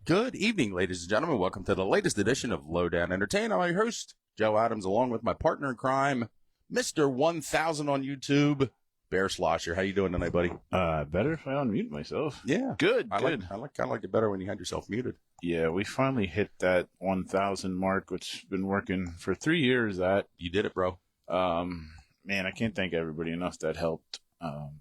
Good evening, ladies and gentlemen. Welcome to the latest edition of Lowdown Entertain. I'm your host, Joe Adams, along with my partner in crime, Mr. 1000 on YouTube, Bear Slosher. How you doing tonight, buddy? Better if I unmute myself. Yeah. Good. I kind of like it better when you had yourself muted. Yeah, we finally hit that 1,000 mark, which has been working for 3 years. You did it, bro. Man, I can't thank everybody enough that helped.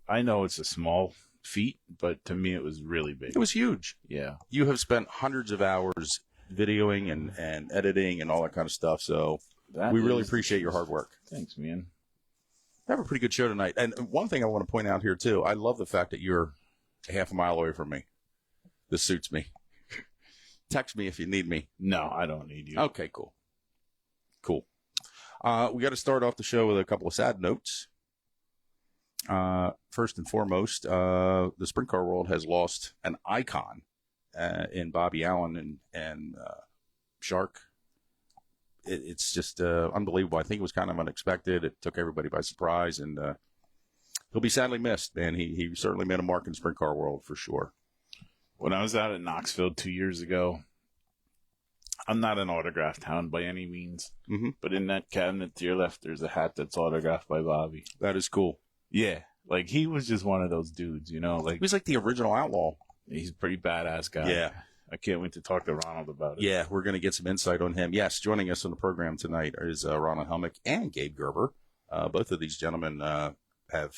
I know it's a small feat, but to me it was really big. It was huge. Yeah. You have spent hundreds of hours videoing and editing and all that kind of stuff, so we really appreciate your hard work. Thanks, man. We have a pretty good show tonight. And one thing I want to point out here, too, I love the fact that you're a half a mile away from me. This suits me. Text me if you need me. No, I don't need you. Okay, cool. Cool. We got to start off the show with a couple of sad notes. First and foremost, the sprint car world has lost an icon in Bobby Allen and Shark. It's just unbelievable. I think it was kind of unexpected. It took everybody by surprise, and he'll be sadly missed, man. He certainly made a mark in the sprint car world for sure. When I was out at Knoxville 2 years ago, I'm not an autographed hound by any means, but in that cabinet to your left, there's a hat that's autographed by Bobby. That is cool. Yeah, like he was just one of those dudes, you know. Like he was like the original outlaw. He's a pretty badass guy. Yeah. I can't wait to talk to Ronald about it. Yeah, we're going to get some insight on him. Yes, joining us on the program tonight is Ronald Helmick and Gabe Gerber. Both of these gentlemen have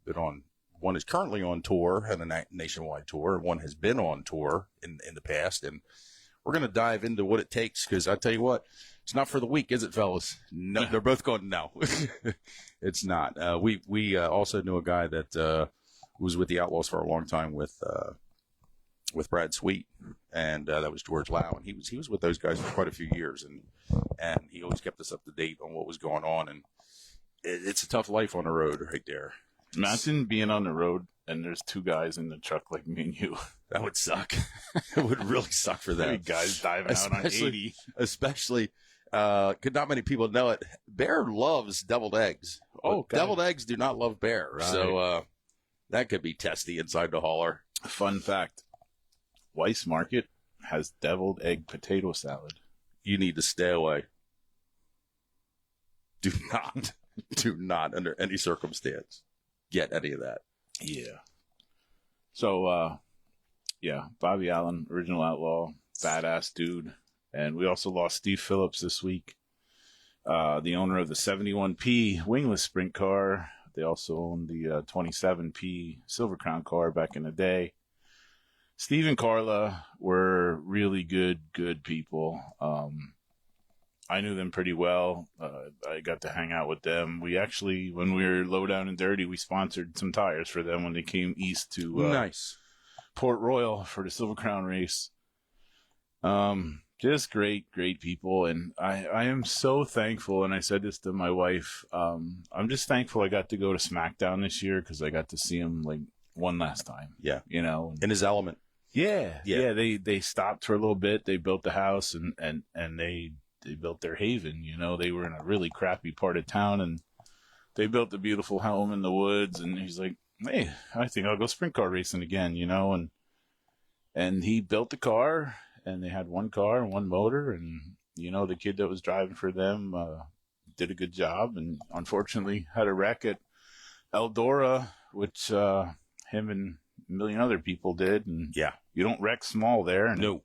been on. One is currently on tour, and a nationwide tour. One has been on tour in the past, and we're going to dive into what it takes, because I tell you what, it's not for the weak, is it, fellas? No, they're both going, no. It's not. We also knew a guy that was with the Outlaws for a long time with Brad Sweet, and that was George Lau, and he was with those guys for quite a few years, and he always kept us up to date on what was going on, and it's a tough life on the road right there. Imagine being on the rood and there's two guys in the truck like me and you. That would suck. It would really suck for them. Guys diving out on 80. Especially, not many people know it. Bear loves deviled eggs. Oh, God. Deviled eggs do not love Bear. Right. So that could be testy inside the hauler. Fun fact. Weiss Market has deviled egg potato salad. You need to stay away. Do not under any circumstance get any of that. Yeah. So, Bobby Allen, original outlaw, badass dude. And we also lost Steve Phillips this week, the owner of the 71P wingless sprint car. They also owned the 27P Silver Crown car back in the day. Steve and Carla were really good people. I knew them pretty well. I got to hang out with them. We actually, when we were low down and dirty, we sponsored some tires for them when they came east to nice Port Royal for the Silver Crown race. Just great people. And I am so thankful. And I said this to my wife. I'm just thankful I got to go to SmackDown this year, because I got to see him like one last time. Yeah. You know, in his element. Yeah. They stopped for a little bit. They built the house and they built their haven. You know, they were in a really crappy part of town, and they built a beautiful home in the woods. And he's like, hey, I think I'll go sprint car racing again, you know, and he built the car, and they had one car and one motor. And, you know, the kid that was driving for them, did a good job, and unfortunately had a wreck at Eldora, which, him and a million other people did. And yeah, you don't wreck small there. And no.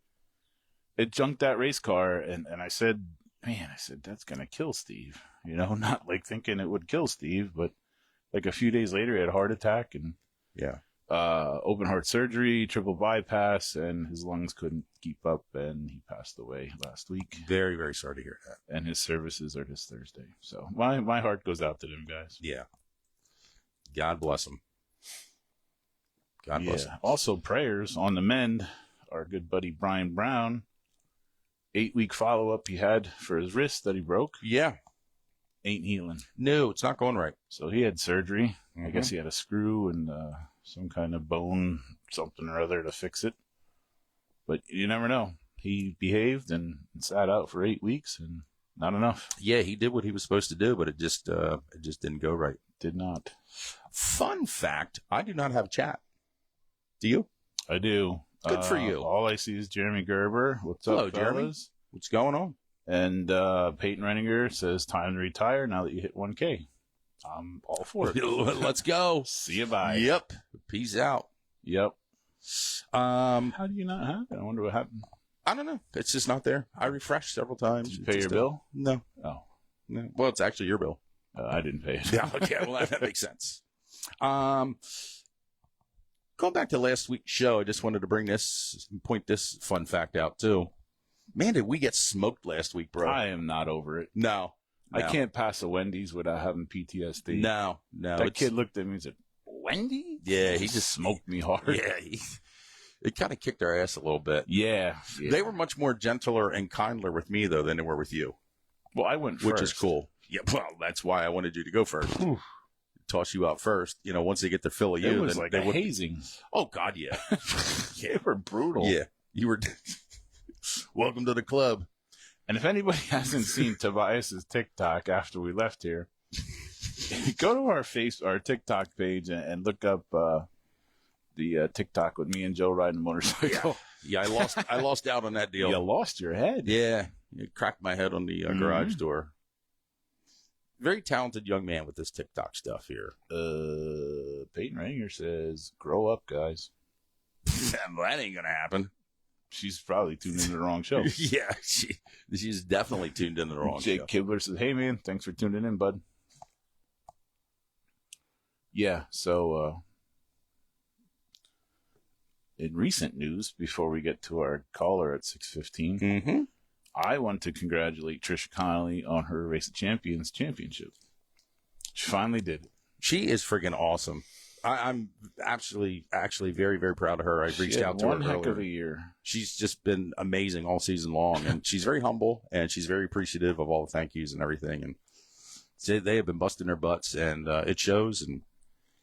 It junked that race car, and I said, that's going to kill Steve. You know, not like thinking it would kill Steve, but like a few days later, he had a heart attack, and open heart surgery, triple bypass, and his lungs couldn't keep up, and he passed away last week. Very, very sorry to hear that. And his services are this Thursday. So my heart goes out to them guys. Yeah. God bless them. God bless them. Also, prayers on the mend. Our good buddy Brian Brown. 8-week follow-up he had for his wrist that he broke. Yeah. Ain't healing. No, it's not going right. So he had surgery. I guess he had a screw and some kind of bone, something or other to fix it. But you never know. He behaved and sat out for 8 weeks, and not enough. Yeah, he did what he was supposed to do, but it just didn't go right. Did not. Fun fact, I do not have chat. Do you? I do. Good for you. All I see is Jeremy Gerber. What's Hello, up, Jeremy. fellas? What's going on? And Peyton Renninger says, time to retire now that you hit 1K. I'm all for it. Let's go. See you, bye. Yep. Peace out. Yep. How do you not have it? I wonder what happened. I don't know. It's just not there. I refreshed several times. Did you pay your bill? No. Oh. No. Well, it's actually your bill. I didn't pay it. Yeah. Okay. Well, that makes sense. Going back to last week's show, I just wanted to point this fun fact out too. Man, did we get smoked last week, bro? I am not over it. No. I can't pass a Wendy's without having PTSD. No. That kid looked at me and said, Wendy? Yeah, he just smoked me hard. Yeah, it kind of kicked our ass a little bit. Yeah. They were much more gentler and kinder with me, though, than they were with you. Well, I went first. Which is cool. Yeah, well, that's why I wanted you to go first. Toss you out first. You know, once they get the fill of you. It was like a hazing. Oh, God, yeah. They were brutal. Yeah. You were. Welcome to the club. And if anybody hasn't seen Tobias's TikTok after we left here, go to our TikTok page and look up the TikTok with me and Joe riding a motorcycle. Yeah, I lost out on that deal. You lost your head. Yeah, it cracked my head on the garage door. Very talented young man with this TikTok stuff here. Peyton Ranger says, "Grow up, guys." Well, that ain't gonna happen. She's probably tuned into the wrong show. Yeah, she's definitely tuned into the wrong show. Jake Kibler says, "Hey man, thanks for tuning in, bud." Yeah, so in recent news, before we get to our caller at 6:15, I want to congratulate Trisha Connolly on her Race of Champions championship. She finally did it. She is freaking awesome. I'm actually very, very proud of her. I reached out to her earlier. One heck of a year. She's just been amazing all season long, and she's very humble, and she's very appreciative of all the thank yous and everything. And they have been busting their butts, and it shows. And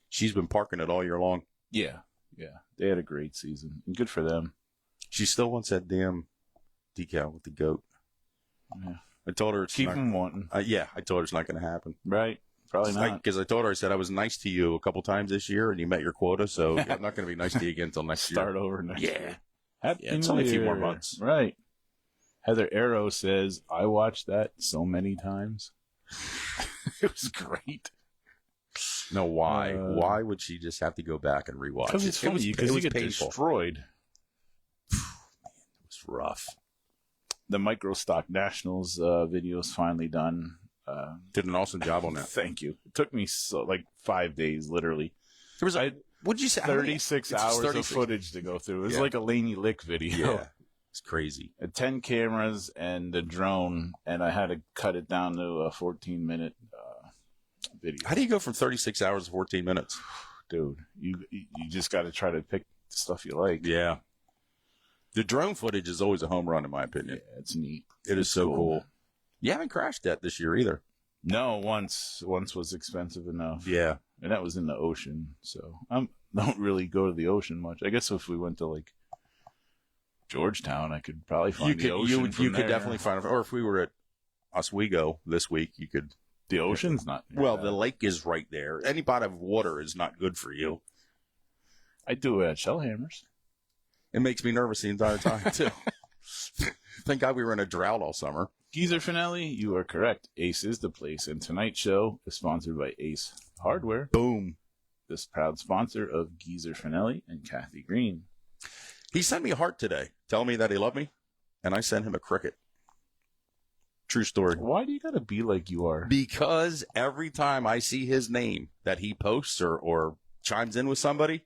she's been parking it all year long. Yeah. They had a great season, and good for them. She still wants that damn decal with the goat. Yeah. I told her it's keep them wanting. Yeah, I told her it's not going to happen. Right. Probably not. Because I told her, I said, I was nice to you a couple times this year, and you met your quota, so I'm not going to be nice to you again until next year. Start over next year. Happy New it's only Year. a few more months. Right. Heather Arrow says, I watched that so many times. It was great. No, why? Why would she just have to go back and rewatch it? Because it's funny, because you get painful. Destroyed. Man, it was rough. The Microstock Nationals video is finally done. Did an awesome job on that. Thank you. It took me 5 days, literally. There was what'd you say? 36 hours of footage to go through. It was like a Laney Lick video. Yeah, it's crazy. 10 cameras and a drone, and I had to cut it down to a 14-minute video. How do you go from 36 hours to 14 minutes? Dude, you just got to try to pick the stuff you like. Yeah. The drone footage is always a home run, in my opinion. Yeah, it's neat. It is so cool. You haven't crashed that this year either. No, once was expensive enough. Yeah. And that was in the ocean. So I don't really go to the ocean much. I guess if we went to like Georgetown, I could probably find the ocean. You could definitely find it. Or if we were at Oswego this week, you could. The ocean's not. Well, the lake is right there. Any body of water is not good for you. I do it at Shellhammers. It makes me nervous the entire time, too. Thank God we were in a drought all summer. Geezer Finale, you are correct. Ace is the place, and tonight's show is sponsored by Ace Hardware. Boom. This proud sponsor of Geezer Finale and Kathy Green. He sent me a heart today, telling me that he loved me, and I sent him a cricket. True story. Why do you gotta be like you are? Because every time I see his name that he posts or chimes in with somebody,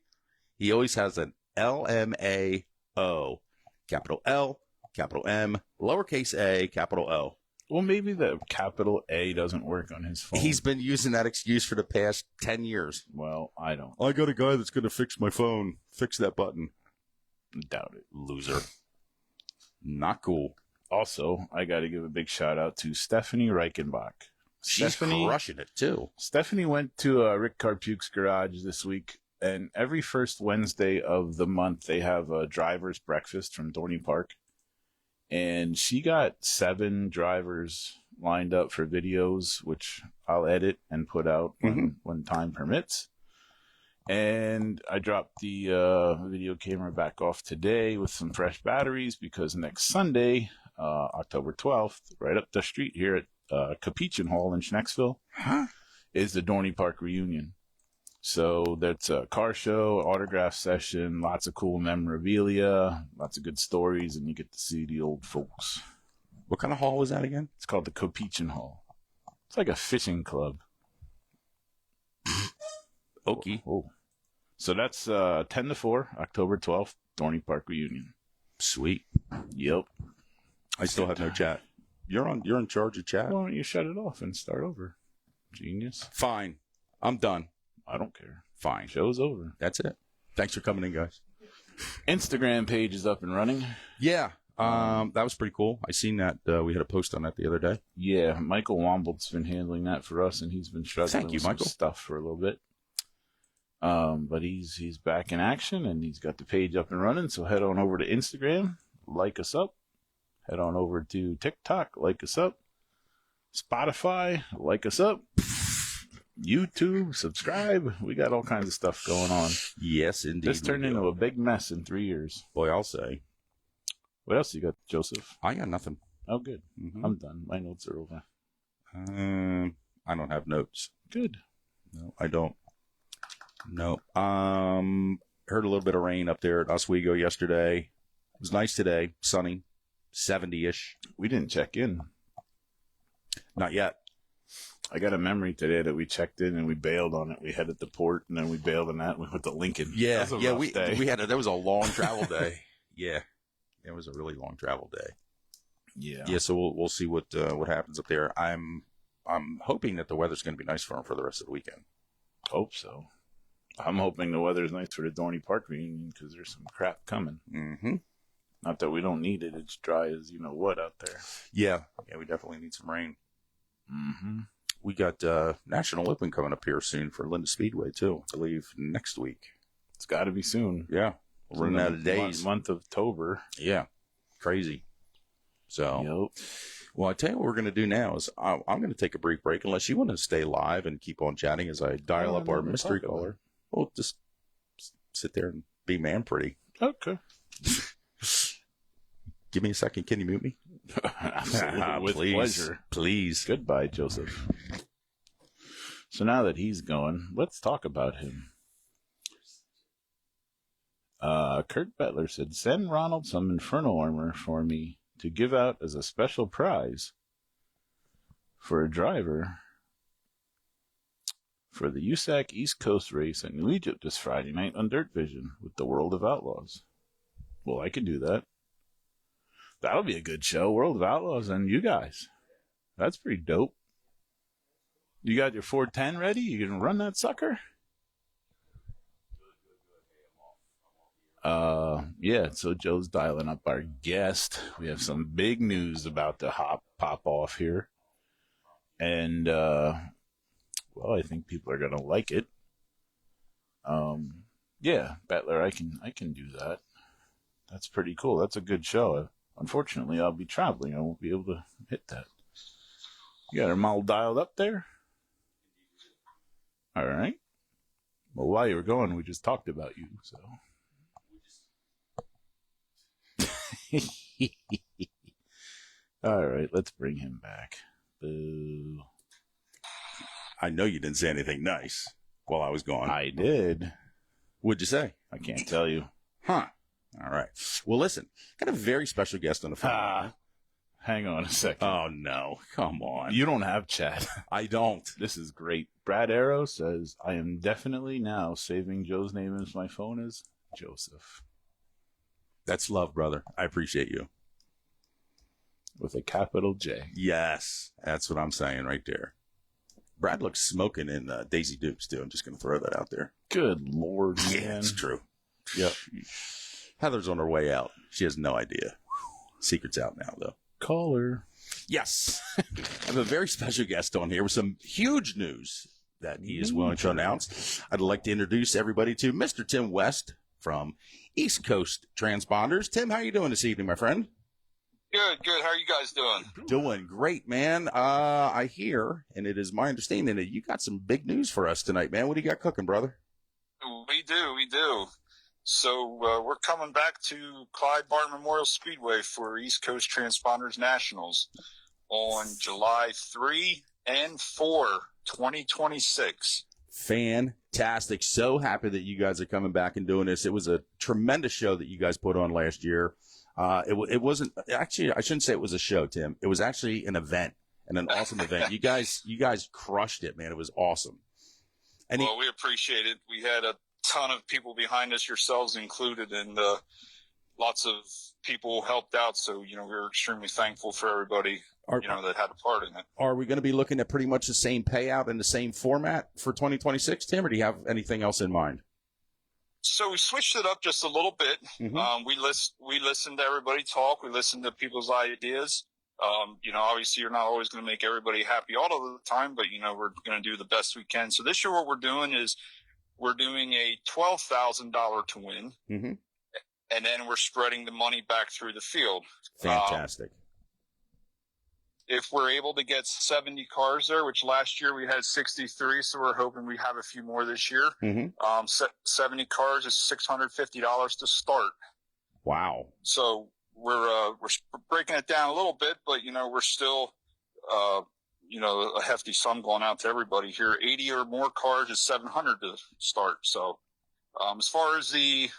he always has an LMAO, capital L, capital M, lowercase a, capital O. Well, maybe the capital A doesn't work on his phone. He's been using that excuse for the past 10 years. Well, I don't. I got a guy that's going to fix my phone. Fix that button. Doubt it. Loser. Not cool. Also, I got to give a big shout out to Stephanie Reichenbach. She's crushing it, too. Stephanie went to Rick Carpuke's garage this week, and every first Wednesday of the month, they have a driver's breakfast from Dorney Park. And she got 7 drivers lined up for videos, which I'll edit and put out when time permits. And I dropped the video camera back off today with some fresh batteries because next Sunday, October 12th, right up the street here at Capuchin Hall in Schnecksville, is the Dorney Park reunion. So that's a car show, autograph session, lots of cool memorabilia, lots of good stories, and you get to see the old folks. What kind of hall was that again? It's called the Capuchin Hall. It's like a fishing club. Okay. Oh. So that's 10 to 4, October 12th, Dorney Park reunion. Sweet. Yep. I still have no chat. You're in charge of chat? Why don't you shut it off and start over? Genius. Fine. I'm done. I don't care. Fine. Show's over. That's it. Thanks for coming in, guys. Instagram page is up and running. Yeah. That was pretty cool. I seen that. We had a post on that the other day. Yeah. Michael Wombled's been handling that for us, and he's been struggling with some stuff for a little bit. But he's back in action, and he's got the page up and running. So head on over to Instagram, like us up. Head on over to TikTok, like us up. Spotify, like us up. YouTube, subscribe. We got all kinds of stuff going on. Yes, indeed. This turned into a big mess in 3 years. Boy, I'll say. What else you got, Joseph? I got nothing. Oh, good. Mm-hmm. I'm done. My notes are over. I don't have notes. Good. No, I don't. No. Heard a little bit of rain up there at Oswego yesterday. It was nice today. Sunny. 70-ish. We didn't check in. Not yet. I got a memory today that we checked in and we bailed on it. We headed to port and then we bailed on that and we went to Lincoln. Yeah, that was a long travel day. Yeah, it was a really long travel day. Yeah. So we'll see what happens up there. I'm hoping that the weather's going to be nice for them for the rest of the weekend. Hope so. I'm hoping the weather's nice for the Dorney Park reunion because there's some crap coming. Mm-hmm. Not that we don't need it. It's dry as you know what out there. Yeah, we definitely need some rain. Mm-hmm. We got National Open coming up here soon for Linda Speedway, too, I believe, next week. It's got to be soon. Yeah. We're running out of days. Month of October. Yeah. Crazy. So, yep. Well, I tell you what we're going to do now is I'm going to take a brief break unless you want to stay live and keep on chatting as I dial up our mystery caller. Well, just sit there and be man pretty. Okay. Give me a second. Can you mute me? Absolutely. With pleasure. Please. Goodbye, Joseph. So now that he's going, let's talk about him. Kurt Bettler said, send Ronald some Inferno armor for me to give out as a special prize for a driver for the USAC East Coast race at New Egypt this Friday night on Dirt Vision with the World of Outlaws. Well, I can do that. That'll be a good show. World of Outlaws and you guys. That's pretty dope. You got your 410 ready? You can run that sucker? Yeah, so Joe's dialing up our guest. We have some big news about to pop off here. And, well, I think people are going to like it. Yeah, Bettler, I can do that. That's pretty cool. That's a good show. Unfortunately, I'll be traveling. I won't be able to hit that. You got her all dialed up there? All right. Well, while you were going, we just talked about you, so. All right, let's bring him back. Boo. I know you didn't say anything nice while I was gone. I did. What'd you say? I can't tell you. Huh. All right. Well, listen, got a very special guest on the phone. Hang on a second. Oh, no. Come on. You don't have chat. I don't. This is great. Brad Arrow says, I am definitely now saving Joe's name as my phone is Joseph. That's love, brother. I appreciate you. With a capital J. Yes. That's what I'm saying right there. Brad looks smoking in Daisy Dukes, too. I'm just going to throw that out there. Good Lord, man. Yeah, it's true. Yep. Heather's on her way out. She has no idea. Secret's out now, though. Call her. Yes. I have a very special guest on here with some huge news that he is willing to announce. I'd like to introduce everybody to Mr. Tim West from East Coast Transponders. Tim, how are you doing this evening, my friend? Good. How are you guys doing? Doing great, man. I hear, and it is my understanding that you got some big news for us tonight, man. What do you got cooking, brother? We do. So we're coming back to Clyde Barton Memorial Speedway for East Coast Transponders Nationals on July 3 and 4, 2026. Fantastic. So happy that you guys are coming back and doing this. It was a tremendous show that you guys put on last year. It wasn't actually, I shouldn't say it was a show, Tim. It was actually an event and an awesome event. You guys crushed it, man. It was awesome. Well, we appreciate it. We had a ton of people behind us, yourselves included, and lots of people helped out. So, we're extremely thankful for everybody, that had a part in it. Are we going to be looking at pretty much the same payout and the same format for 2026, Tim, or do you have anything else in mind? So we switched it up just a little bit. Mm-hmm. We listened to everybody talk. We listened to people's ideas. Obviously you're not always going to make everybody happy all of the time, but, we're going to do the best we can. So this year what we're doing is we're doing a $12,000 to win, mm-hmm. and then we're spreading the money back through the field. Fantastic. If we're able to get 70 cars there, which last year we had 63, so we're hoping we have a few more this year. Mm-hmm. 70 cars is $650 to start. Wow. So we're breaking it down a little bit, but we're still a hefty sum going out to everybody here. 80 or more cars is $700 to start. So as far as the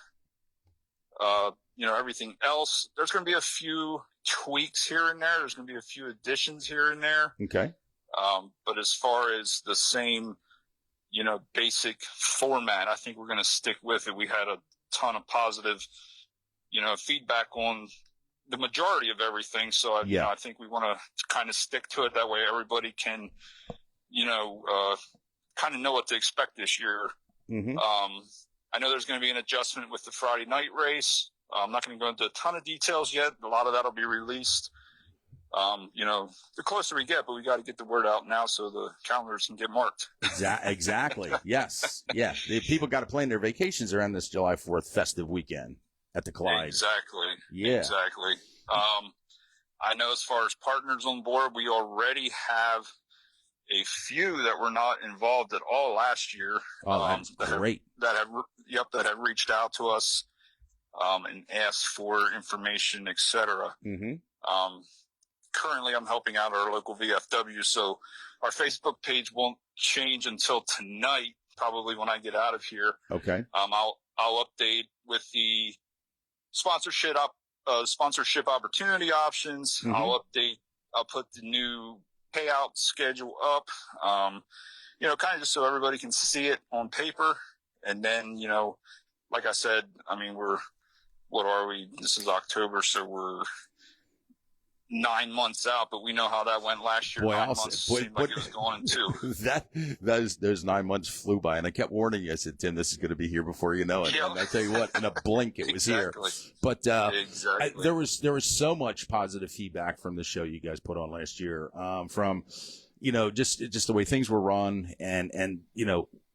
everything else, there's going to be a few tweaks here and there. There's going to be a few additions here and there. Okay. But as far as the same, basic format, I think we're going to stick with it. We had a ton of positive, feedback on the majority of everything. So I think we want to kind of stick to it. That way everybody can, kind of know what to expect this year. Mm-hmm. I know there's going to be an adjustment with the Friday night race. I'm not going to go into a ton of details yet. A lot of that will be released, the closer we get, but we got to get the word out now so the calendars can get marked. Exactly. Yes. Yeah. The people got to plan their vacations around this July 4th festive weekend at the Clyde. Exactly. Yeah. Exactly. I know as far as partners on board, we already have a few that were not involved at all last year. Oh, that's great. That have reached out to us, and asked for information, etc. Mm-hmm. Currently I'm helping out our local VFW, so our Facebook page won't change until tonight, probably when I get out of here. Okay. I'll update with the sponsorship opportunity options. Mm-hmm. I'll put the new payout schedule up, kind of just so everybody can see it on paper. And then, like I said, what are we? This is October, so we're 9 months out, but we know how that went last year. 9 months seemed like it was going too. Those 9 months flew by, and I kept warning you. I said, Tim, this is going to be here before you know it. Yep. And I tell you what, in a blink, it was Exactly. here. But Exactly. there was so much positive feedback from the show you guys put on last year, from just the way things were run, and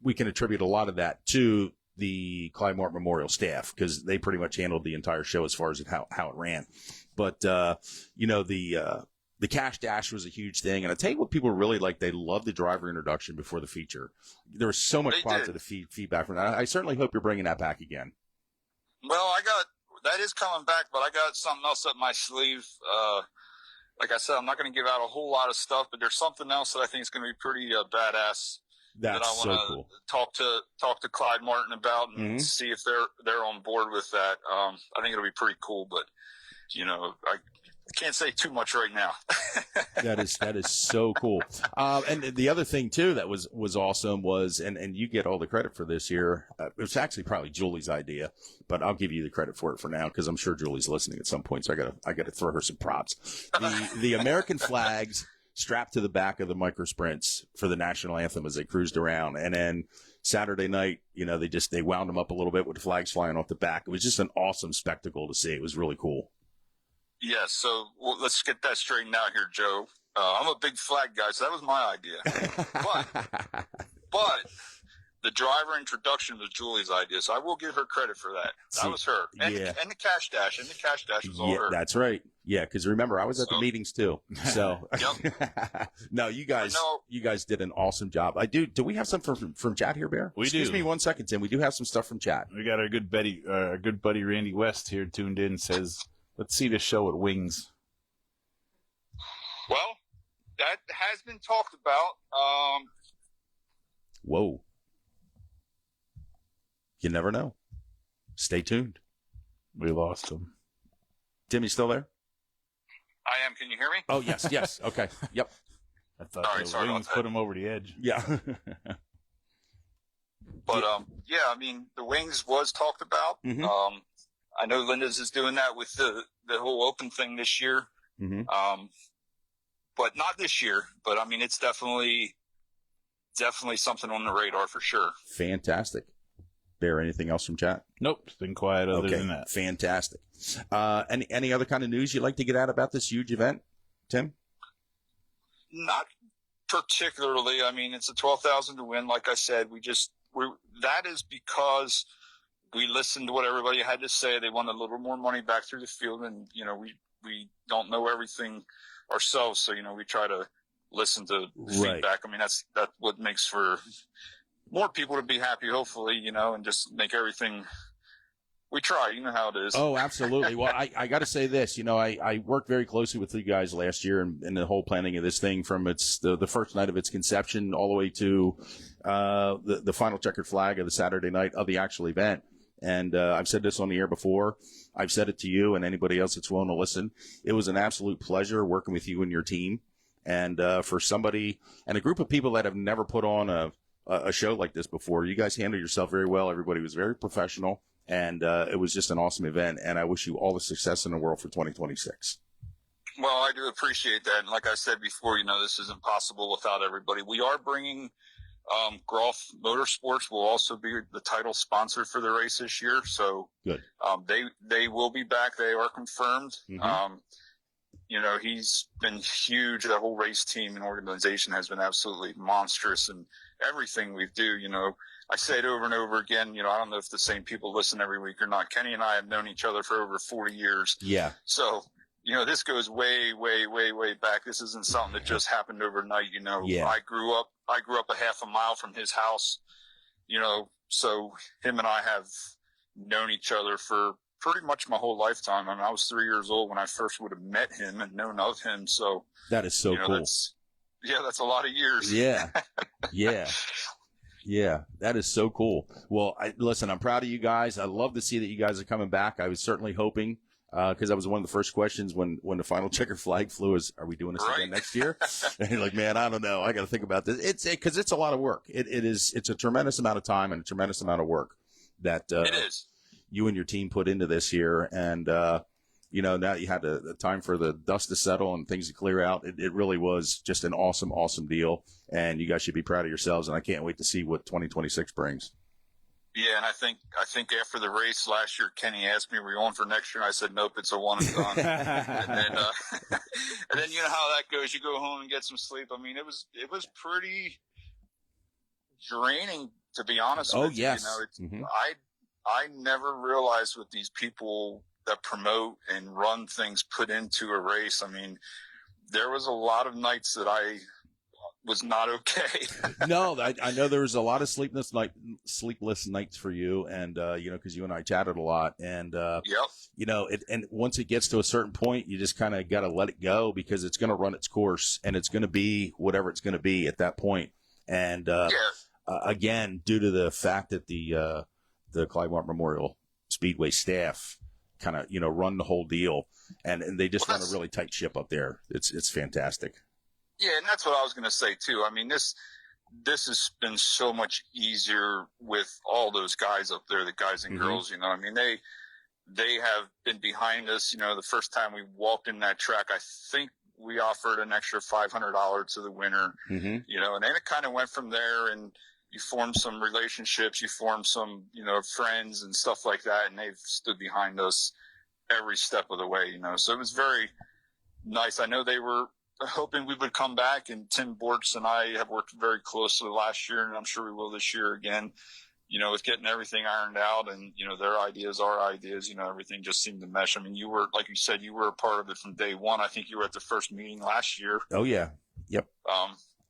we can attribute a lot of that to the Clyde Martin Memorial staff, because they pretty much handled the entire show as far as how it ran. But, the cash dash was a huge thing. And I tell you what people really like, they loved the driver introduction before the feature. There was so much positive feedback from that. I certainly hope you're bringing that back again. Well, that is coming back, but I got something else up my sleeve. Like I said, I'm not going to give out a whole lot of stuff, but there's something else that I think is going to be pretty badass. That's that I want to so cool. Talk to Clyde Martin about and Mm-hmm. see if they're on board with that. I think it'll be pretty cool, but I can't say too much right now. That is so cool. And the other thing too that was awesome was, and you get all the credit for this here. It was actually probably Julie's idea, but I'll give you the credit for it for now, because I'm sure Julie's listening at some point. So I gotta throw her some props. The American flags strapped to the back of the micro sprints for the national anthem as they cruised around, and then Saturday night, they wound them up a little bit with the flags flying off the back. It was just an awesome spectacle to see. It was really cool. Yeah, so let's get that straightened out here, Joe. I'm a big flag guy, so that was my idea. But the driver introduction was Julie's idea, so I will give her credit for that. That was her. And, and the cash dash. And the cash dash was all her. That's right. Yeah, because remember, I was at the meetings too. So, no, you guys did an awesome job. Do we have something from chat here, Bear? Excuse me 1 second, Tim. We do have some stuff from chat. We got our good buddy Randy West here tuned in. Says, let's see the show at Wings. Well, that has been talked about. Whoa. You never know. Stay tuned. We lost him. Tim, you still there? I am. Can you hear me? Oh, yes. Okay. Yep. I thought the Wings put him over the edge. Yeah. But, I mean, the Wings was talked about. Mm-hmm. I know Linda's is doing that with the whole open thing this year. Mm-hmm. But not this year. But, I mean, it's definitely something on the radar for sure. Fantastic. Bear, anything else from chat? Nope. It's been quiet other than that. Fantastic. Any other kind of news you'd like to get out about this huge event, Tim? Not particularly. I mean, it's a 12,000 to win. Like I said, that is because we listened to what everybody had to say. They want a little more money back through the field, and we don't know everything ourselves, so we try to listen to feedback. I mean, that's what makes for more people to be happy, hopefully, and just make everything. We try, you know how it is. Oh, absolutely. Well, I got to say this, I worked very closely with you guys last year in the whole planning of this thing from the first night of its conception all the way to the final checkered flag of the Saturday night of the actual event. And I've said this on the air before. I've said it to you and anybody else that's willing to listen. It was an absolute pleasure working with you and your team. And for somebody and a group of people that have never put on a show like this before, you guys handled yourself very well. Everybody was very professional. And it was just an awesome event, and I wish you all the success in the world for 2026. Well, I do appreciate that. And like I said before, this isn't possible without everybody. We are bringing Groff Motorsports will also be the title sponsor for the race this year. So good. They will be back. They are confirmed. Mm-hmm. He's been huge. The whole race team and organization has been absolutely monstrous, and everything we do, I say it over and over again, I don't know if the same people listen every week or not. Kenny and I have known each other for over 40 years. Yeah. So, this goes way, way, way, way back. This isn't something that just happened overnight, Yeah. I grew up a half a mile from his house, so him and I have known each other for pretty much my whole lifetime. I mean, I was 3 years old when I first would have met him and known of him. So that is so cool. That's a lot of years. Yeah. Yeah. Yeah, that is so cool. Well, listen, I'm proud of you guys. I love to see that you guys are coming back. I was certainly hoping, because that was one of the first questions when the final checker flag flew is, are we doing this again next year? And you're like, man, I don't know. I got to think about this. Because it's a lot of work. It's a tremendous amount of time and a tremendous amount of work that it is. You and your team put into this here. And, now you had the time for the dust to settle and things to clear out. It really was just an awesome, awesome deal. And you guys should be proud of yourselves. And I can't wait to see what 2026 brings. Yeah, and I think after the race last year, Kenny asked me, "Are we on for next year?" And I said, "Nope, it's a one and done." and then you know how that goes. You go home and get some sleep. I mean, it was pretty draining, to be honest. Oh with yes. You. I never realized what these people that promote and run things put into a race. I mean, there was a lot of nights that I was not okay. No, I know there was a lot of sleepless nights for you, and because you and I chatted a lot, and yep. And once it gets to a certain point, you just kind of got to let it go because it's going to run its course, and it's going to be whatever it's going to be at that point. And again, due to the fact that the Clyde Martin Memorial Speedway staff kind of run the whole deal, and they just run a really tight ship up there. It's fantastic. Yeah, and that's what I was going to say too. I mean, this has been so much easier with all those guys up there, the guys and girls. I mean, they have been behind us. The first time we walked in that track, I think we offered an extra $500 to the winner. And then it kind of went from there, and you form some relationships, you form some friends and stuff like that, and they've stood behind us every step of the way. So it was very nice. I know they were hoping we would come back, and Tim Bortz and I have worked very closely last year, and I'm sure we will this year again, with getting everything ironed out, and, their ideas, our ideas, everything just seemed to mesh. I mean, you were, like you said, you were a part of it from day one. I think you were at the first meeting last year. Oh, yeah. Yep.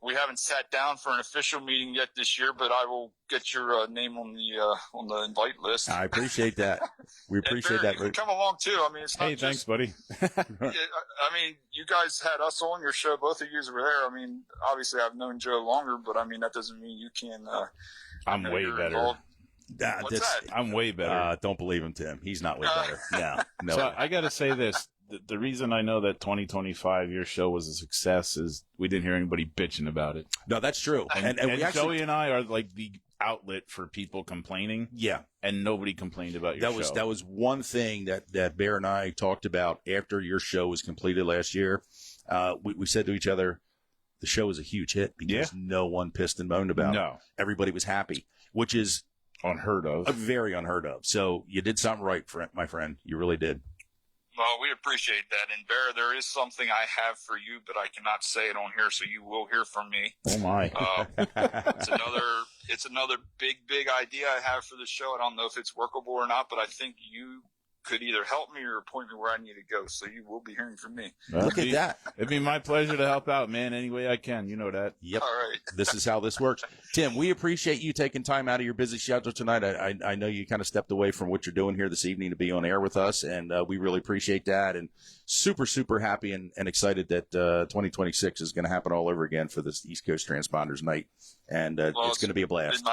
We haven't sat down for an official meeting yet this year, but I will get your name on the invite list. I appreciate that. We appreciate that. You can come along too. I mean, it's not Hey, thanks, buddy. I mean, you guys had us on your show. Both of you were there. I mean, obviously I've known Joe longer, but I mean, that doesn't mean you can. I'm way better. What's that? I'm way better. Don't believe him, Tim. He's not way better. No. So I got to say this. The reason I know that 2025, your show was a success, is we didn't hear anybody bitching about it. No, that's true. And we actually, Joey and I are like the outlet for people complaining. Yeah. And nobody complained about your show. That was one thing that Bear and I talked about after your show was completed last year. We said to each other, the show was a huge hit because no one pissed and moaned about it. No. Everybody was happy, which is unheard of. Very unheard of. So you did something right, my friend. You really did. Well, we appreciate that. And Bear, there is something I have for you, but I cannot say it on here, so you will hear from me. Oh my! It's another big idea I have for the show. I don't know if it's workable or not, but I think you could either help me or point me where I need to go. So you will be hearing from me. Look at that. It'd be my pleasure to help out, man, any way I can. You know that. Yep. All right. This is how this works. Tim, we appreciate you taking time out of your busy schedule tonight. I know you kind of stepped away from what you're doing here this evening to be on air with us, and we really appreciate that. And super happy and excited that 2026 is going to happen all over again for this East Coast Transponders night. And it's going to be a blast.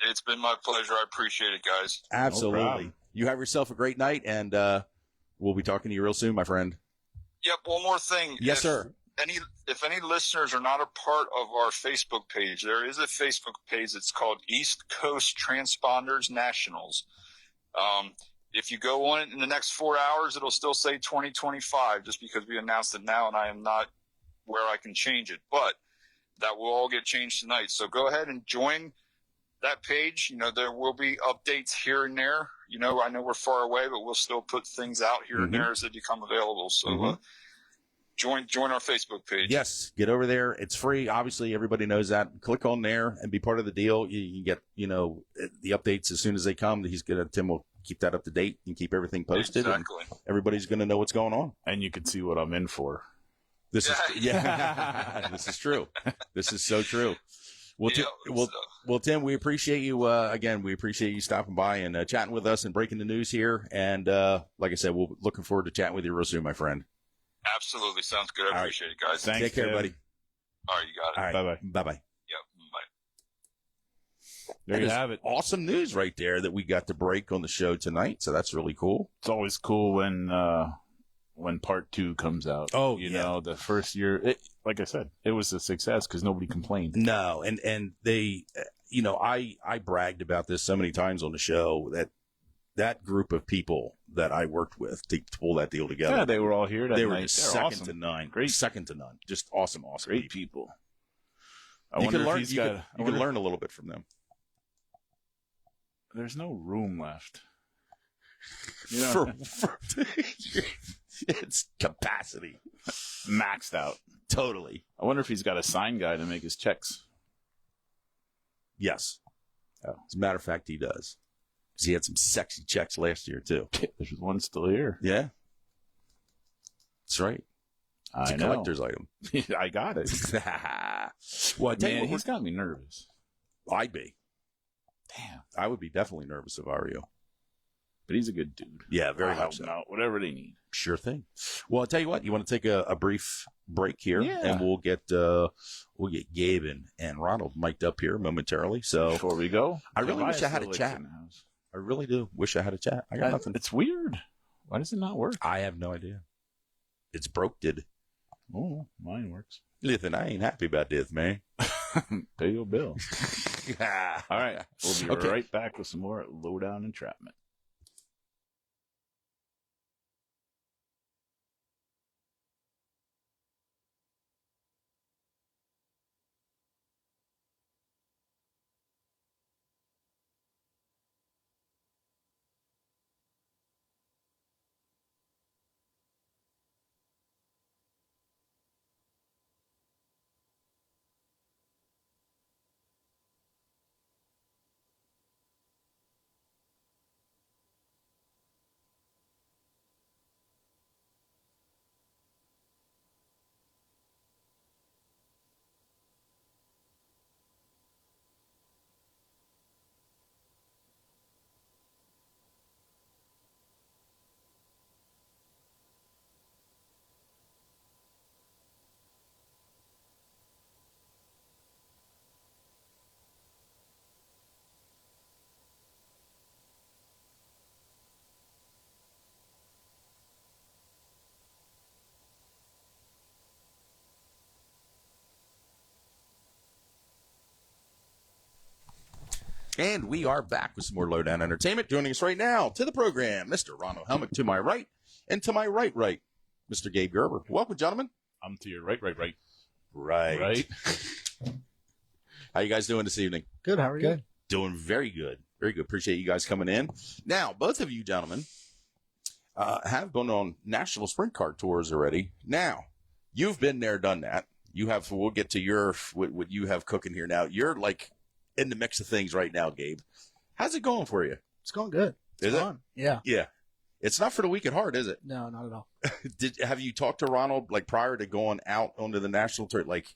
It's been my pleasure. I appreciate it, guys. Absolutely. No, you have yourself a great night, and we'll be talking to you real soon, my friend. Yep. One more thing. Yes, sir. If any listeners are not a part of our Facebook page, there is a Facebook page that's called East Coast Transponders Nationals. If you go on it in the next 4 hours, it'll still say 2025 just because we announced it now, and I am not where I can change it. But that will all get changed tonight. So go ahead and join that page. There will be updates here and there. I know we're far away, but we'll still put things out here and there as they become available. So join our Facebook page. Yes, get over there. It's free. Obviously, everybody knows that. Click on there and be part of the deal. You can get the updates as soon as they come. Tim will keep that up to date and keep everything posted. Exactly. And everybody's going to know what's going on. And you can see what I'm in for. This is this is true. This is so true. Well, Tim, we appreciate you. Again, we appreciate you stopping by and chatting with us and breaking the news here. And like I said, we're looking forward to chatting with you real soon, my friend. Absolutely. Sounds good. I appreciate it, guys. Thanks, Take care, Tim. buddy. All right, you got it. All right. Bye-bye. Bye-bye. Yep. Bye. There you have it. Awesome news right there that we got to break on the show tonight. So that's really cool. It's always cool when part 2 comes out. Oh, you know, the first year, like I said, it was a success because nobody complained. No, and they, I bragged about this so many times on the show that group of people that I worked with to pull that deal together. Yeah, they were all here that they were night. just They're second awesome. to none. Great. Second to none. Just awesome Great people. I You wonder can if learn. he's You got. can learn a little bit from them. There's no room left. For it's capacity Maxed out. totally. I wonder if he's got a sign guy to make his checks. Yes. Oh. As a matter of fact, he does. Because he had some sexy checks last year too. There's one still here. Yeah. That's right. It's I a know. collector's item. I got it. Well, I tell you Man, what, he's got me nervous. I'd be. Damn. I would be definitely nervous if I were you. But he's a good dude. Yeah, very I'll much help so. him out, whatever they need. Sure thing. Well, I'll tell you what. You want to take a brief break here, Yeah. and we'll get Gabe and Ronald mic'd up here momentarily. So Before we go, I really wish I had a Elias chat. in the house. I really do wish I had a chat. I got nothing. It's weird. Why does it not work? I have no idea. It's broke, did. Oh, mine works. Listen, I ain't happy about this, man. Pay your bill. All right. We'll be Okay. right back with some more Lowdown Entrapment. And we are back with some more Lowdown Entertainment. Joining us right now to the program, Mr. Ronald Helmick to my right, and to my right, Mr. Gabe Gerber. Welcome, gentlemen. I'm to your right. Right. How you guys doing this evening? Good. How are you? Good. Doing very good. Very good. Appreciate you guys coming in. Now, both of you gentlemen have been on national sprint car tours already. Now, you've been there, done that. You have. We'll get to what you have cooking here now. You're like in the mix of things right now, Gabe. How's it going for you? It's going good. It's Is fun. Yeah. Yeah. It's not for the weak at heart, is it? No, not at all. Have you talked to Ronald like prior to going out onto the national tour? Like,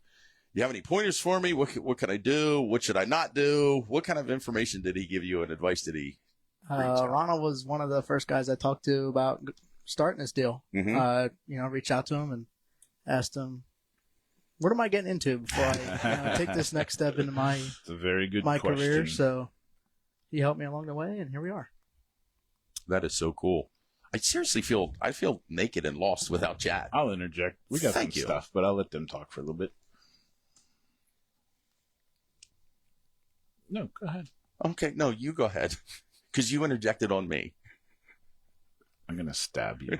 you have any pointers for me? What can I do? What should I not do? What kind of information did he give you and advice did he? Ronald was one of the first guys I talked to about starting this deal. Mhm. Reached out to him and asked him, what am I getting into before I take this next step into It's a very good my question. career? So he helped me along the way, and here we are. That is so cool. I seriously feel naked and lost without Chad. I'll interject. We got Thank some you. stuff, but I'll let them talk for a little bit. No, go ahead. Okay, no, you go ahead, because you interjected on me. I'm going to stab you.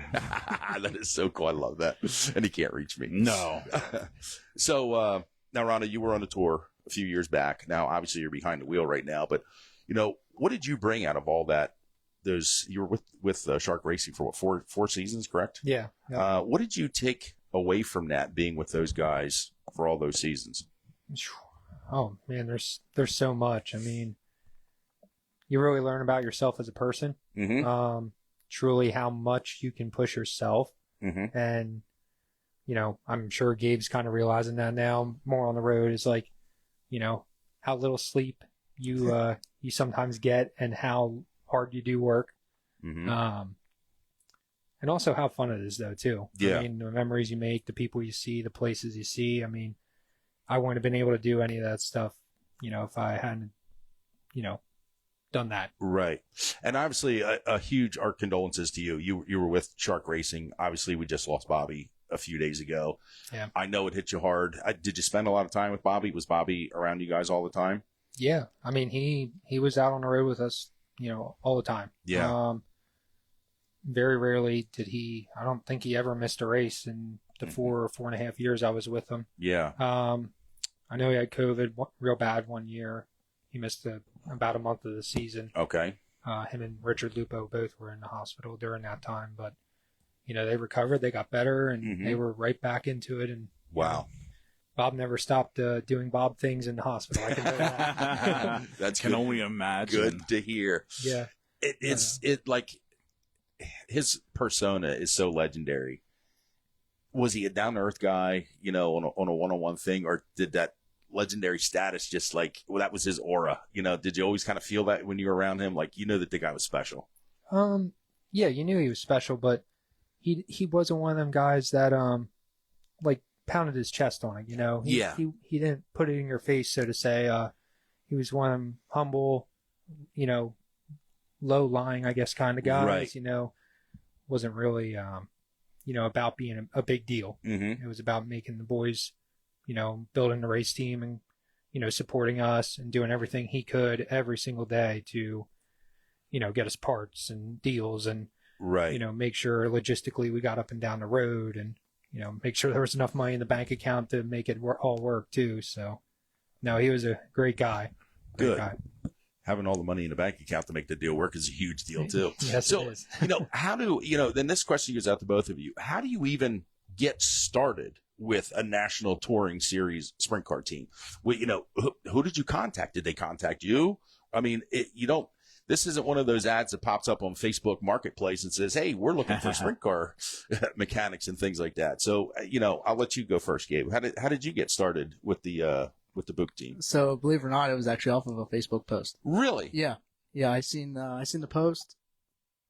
That is so cool. I love that. And he can't reach me. No. So now, Ronald, you were on a tour a few years back. Now, obviously, you're behind the wheel right now. But, what did you bring out of all that? You were with Shark Racing for what, four seasons, correct? Yeah. What did you take away from that, being with those guys for all those seasons? Oh man, there's so much. I mean, you really learn about yourself as a person. Mm-hmm. Truly how much you can push yourself. Mm-hmm. And, I'm sure Gabe's kind of realizing that now more on the road is like, how little sleep you sometimes get and how hard you do work. Mm-hmm. And also how fun it is though too. Yeah. I mean, the memories you make, the people you see, the places you see. I mean, I wouldn't have been able to do any of that stuff, if I hadn't, done that. Right. And obviously a huge our condolences to you. You were with Shark Racing. Obviously, we just lost Bobby a few days ago. Yeah. I know it hit you hard. Did you spend a lot of time with Bobby? Was Bobby around you guys all the time? Yeah. I mean, he was out on the road with us, all the time. Yeah. Very rarely did I don't think he ever missed a race in the 4 or 4.5 years I was with him. Yeah. I know he had COVID real bad one year. He missed about a month of the season. Okay. Him and Richard Lupo both were in the hospital during that time, but they recovered, they got better, and they were right back into it. And Wow. Bob never stopped doing Bob things in the hospital. I can tell you that. That's Can good. only imagine. Good to hear. Yeah. It's like his persona is so legendary. Was he a down to earth guy, on a one-on-one thing, or did that legendary status just that was his aura? Did you always kind of feel that when you were around him, that the guy was special? Yeah, you knew he was special, but he wasn't one of them guys that pounded his chest on it, Yeah. He didn't put it in your face, so to say. He was one of them humble, low lying, I guess, kind of guys. Right. Wasn't really about being a big deal. Mm-hmm. It was about making the boys, building the race team and, supporting us and doing everything he could every single day to, get us parts and deals and, Right. make sure logistically we got up and down the road and, make sure there was enough money in the bank account to make it all work too. So, no, he was a great guy. Good. Having all the money in the bank account to make the deal work is a huge deal too. Yes, So, it is. how do, then this question goes out to both of you. How do you even get started with a national touring series sprint car team? Well, who did you contact? Did they contact you? I mean, this isn't one of those ads that pops up on Facebook Marketplace and says, hey, we're looking for sprint car mechanics and things like that. So, I'll let you go first, Gabe. How did you get started with the book team? So, believe it or not, it was actually off of a Facebook post. Really? Yeah. Yeah, I seen the post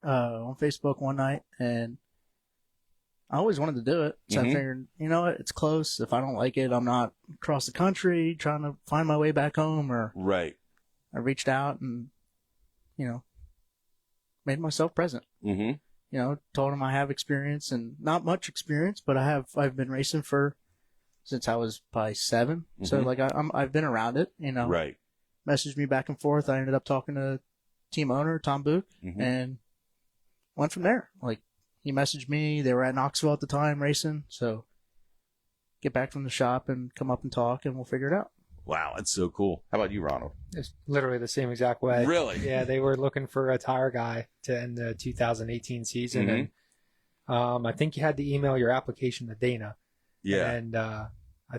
on Facebook one night, and I always wanted to do it. So I figured, what, it's close. If I don't like it, I'm not across the country trying to find my way back home. Or Right. I reached out and, made myself present. Mm-hmm. Told them I have experience, and not much experience, but I've been racing since I was probably 7. So I've been around it, Right. messaged me back and forth. I ended up talking to team owner, Tom Book, Mhm. and went from there. Like, he messaged me. They were at Knoxville at the time racing. So get back from the shop and come up and talk, and we'll figure it out. Wow, that's so cool. How about you, Ronald? It's literally the same exact way. Really? Yeah, they were looking for a tire guy to end the 2018 season. Mhm. And I think you had to email your application to Dana. Yeah. And I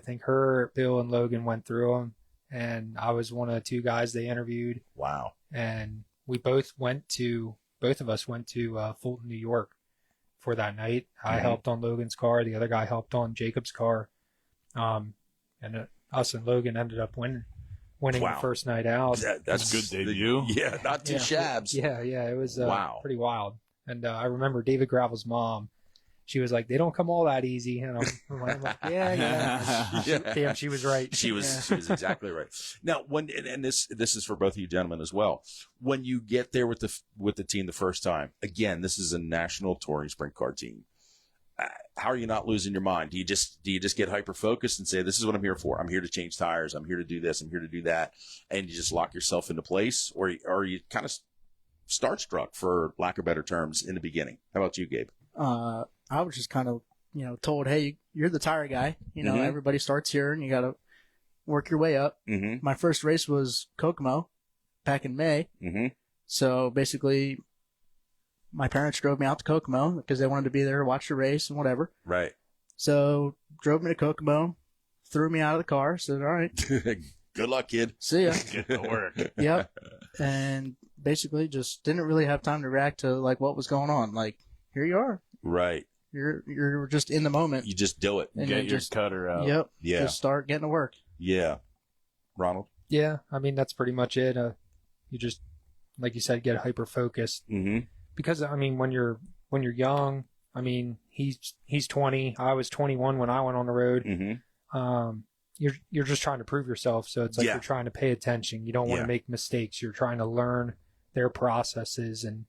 think her, Bill, and Logan went through them. And I was one of the two guys they interviewed. Wow. And we both of us went to Fulton, New York for that night. I Mhm. helped on Logan's car. The other guy helped on Jacob's car. And us and Logan ended up winning Wow. the first night out. That's a good debut. Yeah, not too shabs. Yeah, it was Wow. pretty wild. And I remember David Gravel's mom. She was like, "They don't come all that easy." And I'm like, yeah. Yeah. Damn, she was right. She was exactly right. Now, and this is for both of you gentlemen as well. When you get there with the team the first time, again, this is a national touring sprint car team. How are you not losing your mind? Do you just get hyper focused and say, "This is what I'm here for. I'm here to change tires. I'm here to do this. I'm here to do that," and you just lock yourself into place, or are you kind of starstruck, for lack of better terms, in the beginning? How about you, Gabe? I was just kind of, told, hey, you're the tire guy. Mhm. Everybody starts here, and you got to work your way up. Mm-hmm. My first race was Kokomo back in May. Mm-hmm. So basically, my parents drove me out to Kokomo because they wanted to be there, watch the race and whatever. Right. So drove me to Kokomo, threw me out of the car, said, all right, Good luck, kid. see ya. Get to work. Yep. And basically just didn't really have time to react to like what was going on. Like, here you are. Right. You're just in the moment. You just do it. And Get you your just, cutter out. yep. Yeah. Just start getting to work. Yeah. Ronald? Yeah, I mean, that's pretty much it. You just, like you said, get hyper focused. Mm-hmm. Because, I mean, when you're young, I mean, he's 20. I was 21 when I went on the road. Mm-hmm. You're just trying to prove yourself. So it's like Yeah. you're trying to pay attention. You don't want Yeah. to make mistakes. You're trying to learn their processes and,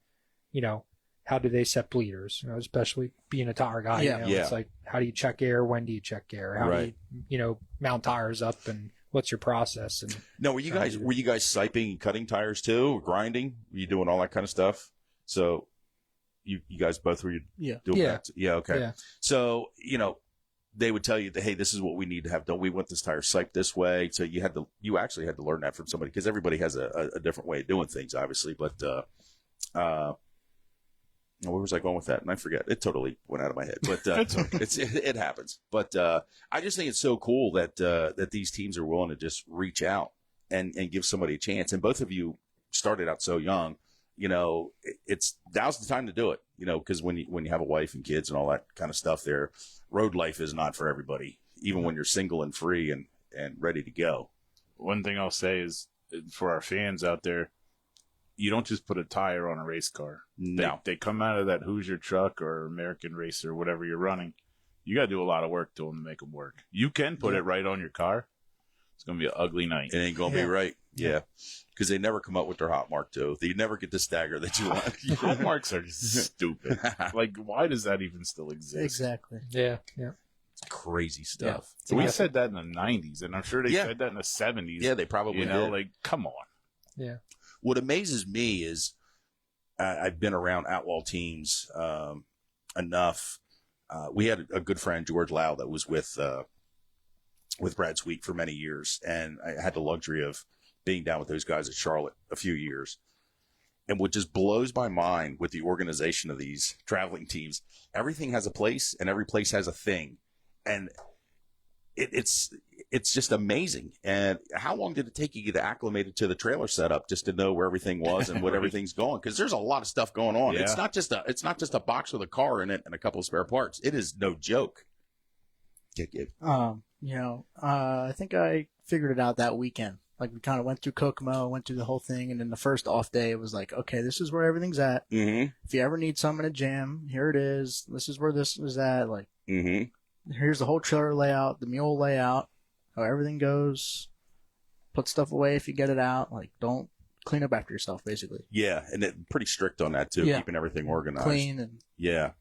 how do they set bleeders, especially being a tire guy. Yeah. Yeah. It's like, how do you check air? When do you check air? How Right. do you, mount tires up, and what's your process? And No, were you guys siping and cutting tires too, or grinding? Were you doing all that kind of stuff? So you guys both were Yeah. doing Yeah. that? Yeah. Okay. Yeah. So, they would tell you that, hey, this is what we need to have done. We want this tire siped this way. So you actually had to learn that from somebody, because everybody has a different way of doing things, obviously. But, where was I going with that? And I forget. It totally went out of my head. But it happens. But I just think it's so cool that these teams are willing to just reach out and give somebody a chance. And both of you started out so young. Now's the time to do it. Because when you have a wife and kids and all that kind of stuff, there, road life is not for everybody. Even when you're single and free and ready to go. One thing I'll say is, for our fans out there, you don't just put a tire on a race car. No. They come out of that Hoosier truck or American Racer, whatever you're running. You got to do a lot of work to them to make them work. You can put it right on your car. It's going to be an ugly night. It ain't going to be right. Yeah. Because they never come up with their hot mark, too. They never get the stagger that you want. Hot marks are stupid. Like, why does that even still exist? Exactly. yeah. Crazy stuff. So we said that in the 90s, and I'm sure they said that in the 70s. Yeah, they probably did. Like, come on. Yeah. What amazes me is I've been around outlaw teams enough. We had a good friend, George Lau, that was with Brad Sweet for many years, and I had the luxury of being down with those guys at Charlotte a few years. And what just blows my mind with the organization of these traveling teams, everything has a place and every place has a thing. And it's just amazing. And how long did it take you to get acclimated to the trailer setup just to know where everything was and what everything's going? Because there's a lot of stuff going on. Yeah. It's not just a box with a car in it and a couple of spare parts. It is no joke. Get Gabe. I think I figured it out that weekend. Like, we kind of went through Kokomo, went through the whole thing, and then the first off day, it was like, okay, this is where everything's at. Mm-hmm. If you ever need something in a jam, here it is. This is where this is at. Like, Mm-hmm. here's the whole trailer layout, the mule layout, how everything goes. Put stuff away if you get it out. Like, don't clean up after yourself, basically. Yeah, and pretty strict on that too, Yeah. keeping everything organized. Clean and Yeah.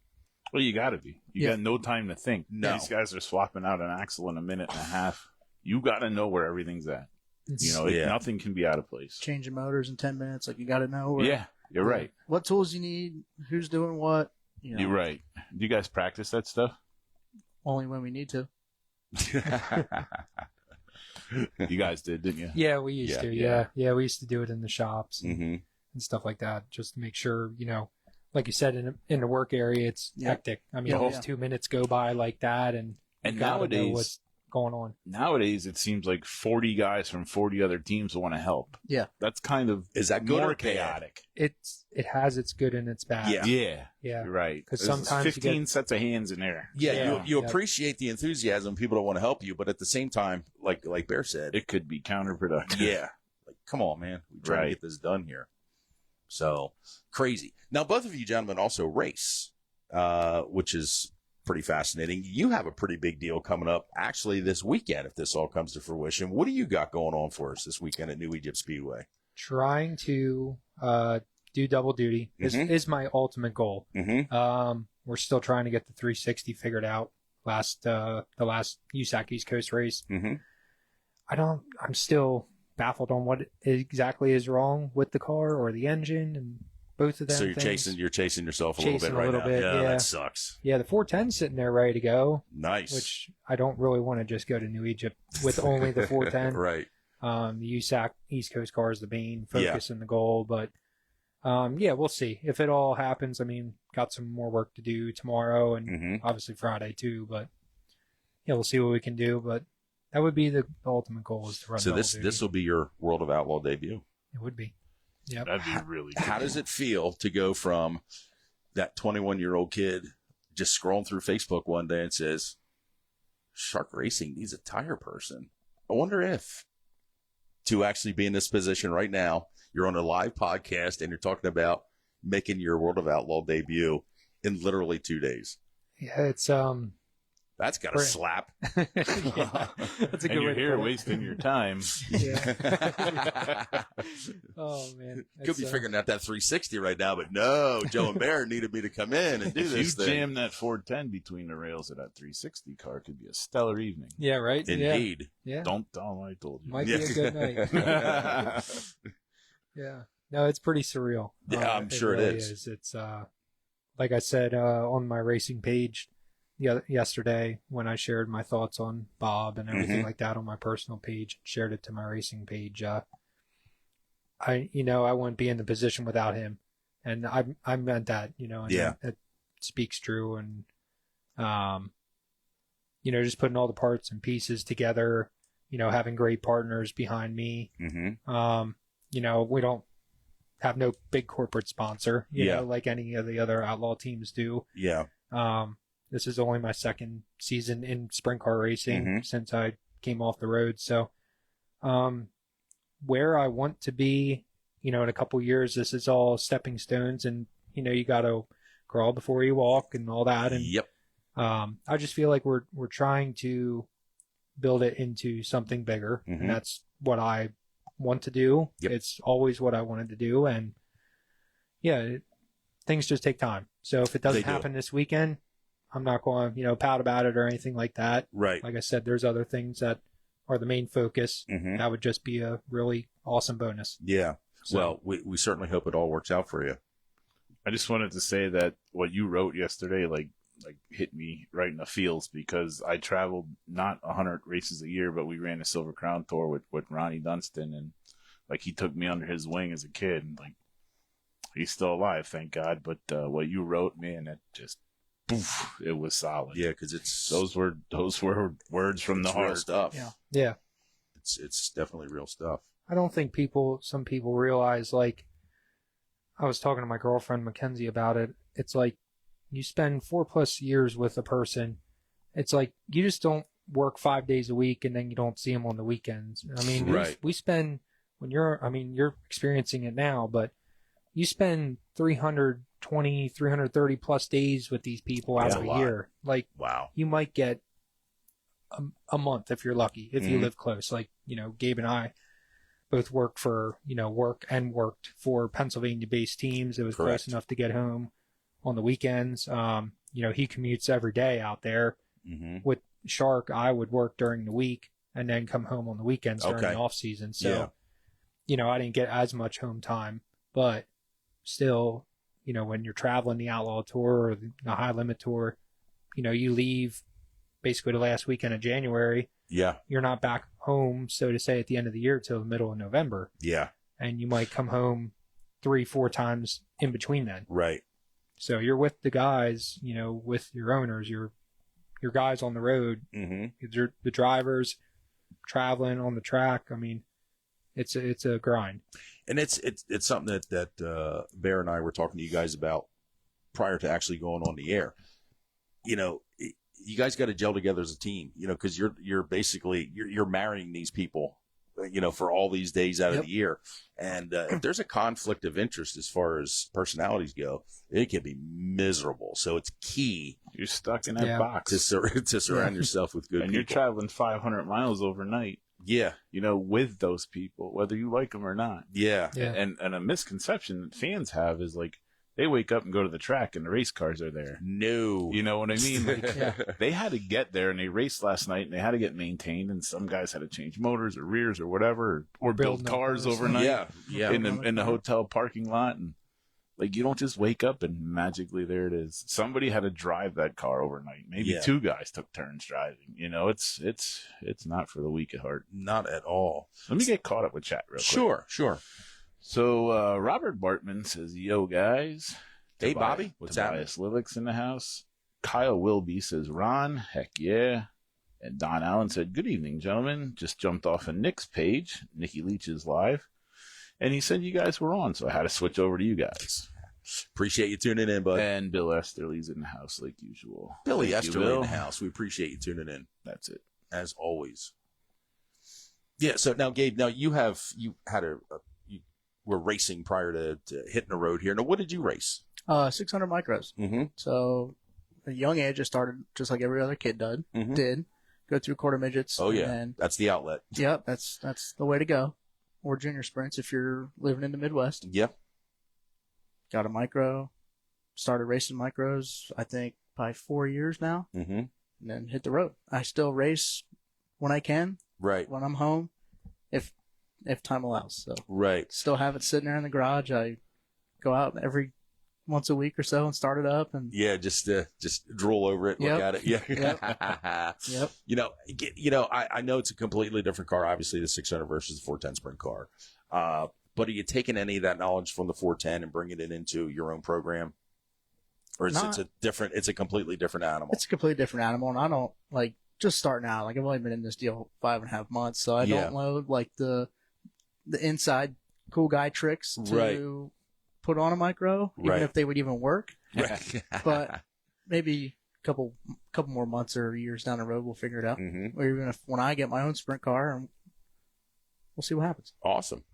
Well, you got to be. You got no time to think. No. These guys are swapping out an axle in a minute and a half. You got to know where everything's at. Nothing can be out of place. Changing motors in 10 minutes, like you got to know. Where, Yeah, you're right. What tools you need, who's doing what. You're right. Do you guys practice that stuff? Only when we need to. You guys did, didn't you? Yeah, we used to. Yeah, we used to do it in the shops Mm-hmm. and stuff like that, just to make sure, like you said, in the work area, it's hectic. I mean, those 2 minutes go by like that, and you gotta know nowadays, what's going on. Nowadays, it seems like 40 guys from 40 other teams will want to help. Yeah. That's kind of Is that good more or bad? chaotic. It has its good and its bad. Yeah. Yeah. You're right. 'Cause There's sometimes you 15 sets of hands in there. Yeah, Yeah. you Yeah. appreciate the enthusiasm. People don't want to help you, but at the same time, like Bear said, It could be counterproductive. yeah, like come on, man, we try to Right. get this done here. So crazy. Now, both of you gentlemen also race, which is pretty fascinating. You have a pretty big deal coming up actually this weekend if this all comes to fruition. What do you got going on for us this weekend at New Egypt Speedway? Trying to do double duty is my ultimate goal. Mm-hmm. We're still trying to get the 360 figured out. The last USAC East Coast race. Mm-hmm. I'm still baffled on what exactly is wrong with the car or the engine and both of them. So you're things. chasing yourself a Chasing little bit a little right bit, now. yeah. That sucks. Yeah, the 410's sitting there ready to go, Nice. which I don't really want to just go to New Egypt with only the 410. Right. The USAC East Coast car is the main focus and the goal, but we'll see if it all happens. I mean, got some more work to do tomorrow and Mm-hmm. obviously Friday too, but we'll see what we can do. But that would be the ultimate goal is to run. So double this duty. will be your World of Outlaw debut. It would be. Yep. That'd be really good. How does it feel to go from that 21-year-old kid just scrolling through Facebook one day and says, Shark Racing needs a tire person? I wonder if, to actually be in this position right now, you're on a live podcast and you're talking about making your World of Outlaw debut in literally 2 days. Yeah, it's That's got a Right. slap. yeah, that's a good And way you're to here put it. wasting your time. Yeah. Oh man, Could It's, be figuring out that 360 right now, but no, Joe and Bear needed me to come in and do If you this thing. jam that 410 between the rails of that 360 car, it could be a stellar evening. Yeah, right. Indeed. Yeah, Don't tell them I told you. might be a good night. Yeah, no, it's pretty surreal. Yeah, I'm sure it really is. It's like I said on my racing page yesterday when I shared my thoughts on Bob and everything like that on my personal page, shared it to my racing page. I wouldn't be in the position without him, and I meant that, and Yeah. it speaks true, and just putting all the parts and pieces together, having great partners behind me. Mm-hmm. We don't have no big corporate sponsor, Yeah. like any of the other outlaw teams do. Yeah. This is only my second season in sprint car racing since I came off the road. So, where I want to be, in a couple years, this is all stepping stones, and, you got to crawl before you walk and all that. And, Yep. I just feel like we're trying to build it into something bigger, Mhm. and that's what I want to do. Yep. It's always what I wanted to do, and things just take time. So if it They doesn't do. happen this weekend, I'm not going to pout about it or anything like that. Right. Like I said, there's other things that are the main focus. Mm-hmm. That would just be a really awesome bonus. Yeah. So- Well, we certainly hope it all works out for you. I just wanted to say that what you wrote yesterday, like hit me right in the feels, because I traveled not 100 races a year, but we ran a Silver Crown tour with Ronnie Dunstan, and he took me under his wing as a kid, and he's still alive, thank God. But what you wrote, man, it just poof, it was solid. Yeah, because it's Those were words from the it's real heart. stuff. Yeah. Yeah. It's definitely real stuff. I don't think some people realize, I was talking to my girlfriend Mackenzie about it. It's like you spend 4+ years with a person. It's like you just don't work 5 days a week and then you don't see them on the weekends. I mean, Right. we spend you're experiencing it now, but you spend 320, 330 plus days with these people out That's of a a lot. year. Like Wow. you might get a month if you're lucky, if you Mhm. live close. Like, Gabe and I both worked for, worked for Pennsylvania based teams. It was Correct. close enough to get home on the weekends. He commutes every day out there. Mm-hmm. With Shark, I would work during the week and then come home on the weekends during Okay. the off season. So, Yeah. you know, I didn't get as much home time, but still, you know, when you're traveling the Outlaw Tour or the High Limit Tour, you know, you leave basically the last weekend of January. Yeah. You're not back home, so to say, at the end of the year till the middle of November. Yeah. And you might come home 3-4 times in between then. Right. So you're with the guys, you know, with your owners, your guys on the road, Mm-hmm. the drivers traveling on the track. I mean, it's a grind. And it's something that Bear and I were talking to you guys about prior to actually going on the air. You know, you guys got to gel together as a team, you know, because you're basically you're marrying these people, you know, for all these days out of the year. And if there's a conflict of interest as far as personalities go, it can be miserable. So it's key You're stuck in that box. to surround yourself with good and people. you're traveling 500 miles overnight, Yeah. you know, with those people, whether you like them or not. Yeah. Yeah. And a misconception that fans have is like, they wake up and go to the track and the race cars are there. No. You know what I mean? Like, Yeah. they had to get there and they raced last night and they had to get maintained, and some guys had to change motors or rears or whatever, or build Building cars cars. overnight Yeah. in the hotel parking lot. And like, you don't just wake up and magically there it is. Somebody had to drive that car overnight. Maybe Yeah. 2 guys took turns driving. You know, it's not for the weak at heart. Not at all. Let me get caught up with chat real quick. Sure. So Robert Bartman says, "Yo guys." Hey, Tobias- Bobby. What's Tobias Livick's in the house. Kyle Wilby says, "Ron, heck yeah." And Don Allen said, "Good evening, gentlemen. Just jumped off of Nick's page. Nikki Leach is live. And he said you guys were on, so I had to switch over to you guys." Appreciate you tuning in, bud. And Bill Esterly's in the house like usual. Billy Thank you, Esterly in Bill. the house. We appreciate you tuning in, That's it. as always. Yeah, so now, Gabe, you were racing prior to hitting the road here. Now, what did you race? 600 micros. Mm-hmm. So at a young age, I started just like every other kid did. Go through quarter midgets. Oh, yeah. And That's the outlet. yep, that's the way to go. Or junior sprints if you're living in the Midwest. Yep. Got a micro. Started racing micros, I think, by 4 years now. Mm-hmm. And then hit the road. I still race when I can, Right. when I'm home, if time allows. So Right. still have it sitting there in the garage. I go out every once a week or so and start it up. And Yeah, just drool over it, look Yep. at it. Yeah. Yep. I know it's a completely different car, obviously, the 600 versus the 410 sprint car. But are you taking any of that knowledge from the 410 and bringing it into your own program? Or is it's a completely different animal? It's a completely different animal, and I don't just starting out. Like, I've only been in this deal 5.5 months, so I don't know the inside cool guy tricks to put on a micro, even if they would even work. Right. But maybe a couple more months or years down the road, we'll figure it out. Mm-hmm. Or even when I get my own sprint car, and we'll see what happens. Awesome.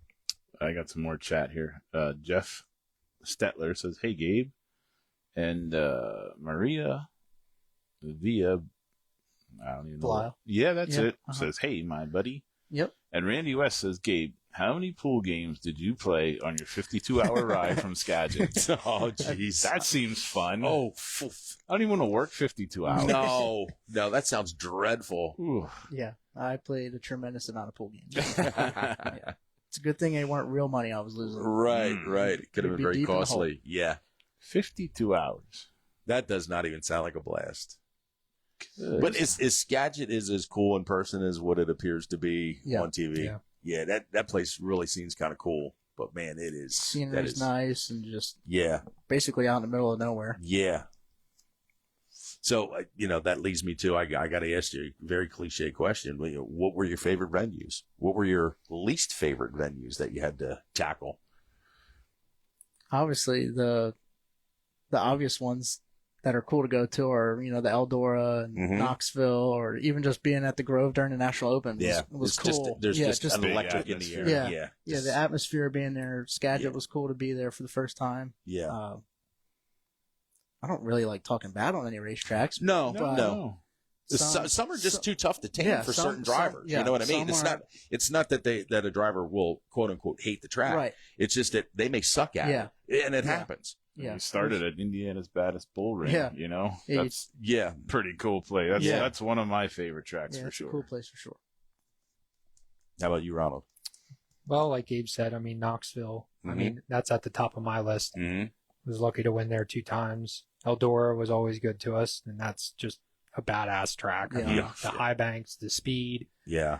I got some more chat here. Jeff Stetler says, "Hey, Gabe." And Maria Via, I don't even know. Belial. Yeah, that's Yeah, it. Says, "Hey, my buddy." Yep. And Randy West says, "Gabe, how many pool games did you play on your 52-hour ride from Skagit?" Oh, jeez. That seems fun. Oh, I don't even want to work 52 hours. no, that sounds dreadful. Ooh. Yeah, I played a tremendous amount of pool games. Yeah. It's a good thing they weren't real money I was losing. Right. It could have been You'd be very deep in the hole. costly. Yeah. 52 hours. That does not even sound like a blast. Good. But is Skagit is as cool in person as what it appears to be on TV. Yeah, that place really seems kind of cool. But man, it is. Scenery's nice and just basically out in the middle of nowhere. Yeah. So that leads me to I got to ask you a very cliche question. What were your favorite venues? What were your least favorite venues that you had to tackle? Obviously, the obvious ones that are cool to go to are, the Eldora and Knoxville, or even just being at the Grove during the National Open was cool. There's just an electric in the atmosphere. air. Yeah, the atmosphere being there. Skagit was cool to be there for the first time. Yeah. I don't really like talking bad on any racetracks. No. Some are just too tough to tame for certain drivers. You know what I mean? It's not that that a driver will quote unquote hate the track. Right. It's just that they may suck at it, and it happens. Yeah. We started at Indiana's baddest bull ring. Yeah. That's pretty cool play. That's one of my favorite tracks for it's sure. a cool place for sure. How about you, Ronald? Well, like Gabe said, I mean, Knoxville, I Mhm. mean, that's at the top of my list. Mm-hmm. Was lucky to win there 2 times. Eldora was always good to us, and that's just a badass track. I Yeah. mean, Yeah. the high banks, the speed. Yeah.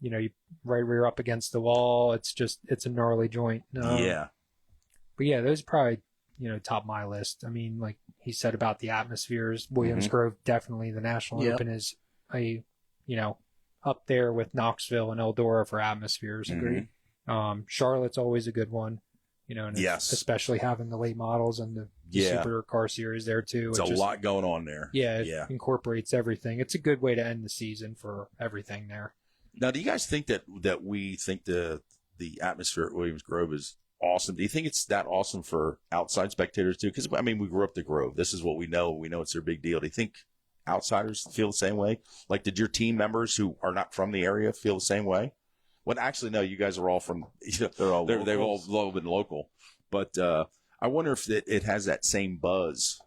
You know, you right rear up against the wall. It's a gnarly joint. Yeah. But yeah, those are probably, top my list. I mean, like he said about the atmospheres, Williams Mhm. Grove, definitely the National Yep. Open is up there with Knoxville and Eldora for atmospheres. Agreed. Charlotte's always a good one, and Yes. especially having the late models and the Yeah. supercar series there too. It's It a just- lot going on there. Yeah, it Yeah. incorporates everything. It's a good way to end the season for everything there. Now, do you guys think that we think the atmosphere at Williams Grove is awesome? Do you think it's that awesome for outside spectators too? Because I mean, we grew up the Grove. This is what we know. We know it's their big deal. Do you think outsiders feel the same way? Like, did your team members who are not from the area feel the same way? Well, actually, no. You guys are all from. They've all been local. But I wonder if it has that same buzz,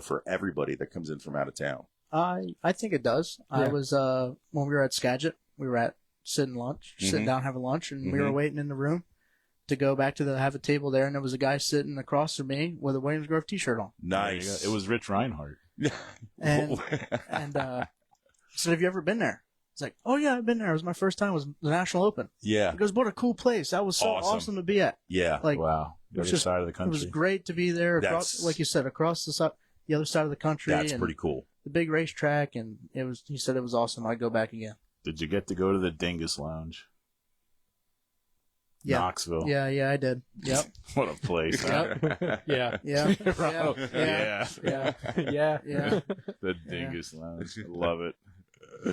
for everybody that comes in from out of town. I think it does. Yeah. I was when we were at Skagit, we were sitting Mhm. down having lunch, and we Mhm. were waiting in the room to go back to have a table there, and there was a guy sitting across from me with a Williams Grove T-shirt on, Nice. It was Rich Reinhardt. and I said, "Have you ever been there?" He's like, "Oh yeah, I've been there. It was my first time. It was the National Open." Yeah. He goes, "What a cool place! That was so Awesome. awesome to be at. Yeah. Like, Wow. The it was other just- side of the it country. was great to be there across, That's- like you said, across the other side of the country. That's and pretty cool. the big racetrack, and it was. He said it was awesome. I'd go back again. Did you get to go to the Dingus Lounge? Yeah. Knoxville. Yeah, I did. Yep. What a place. huh? Yeah. Yeah. Ronald. Yeah. Yeah. Yeah. Yeah. The Dingus Lounge. Love it.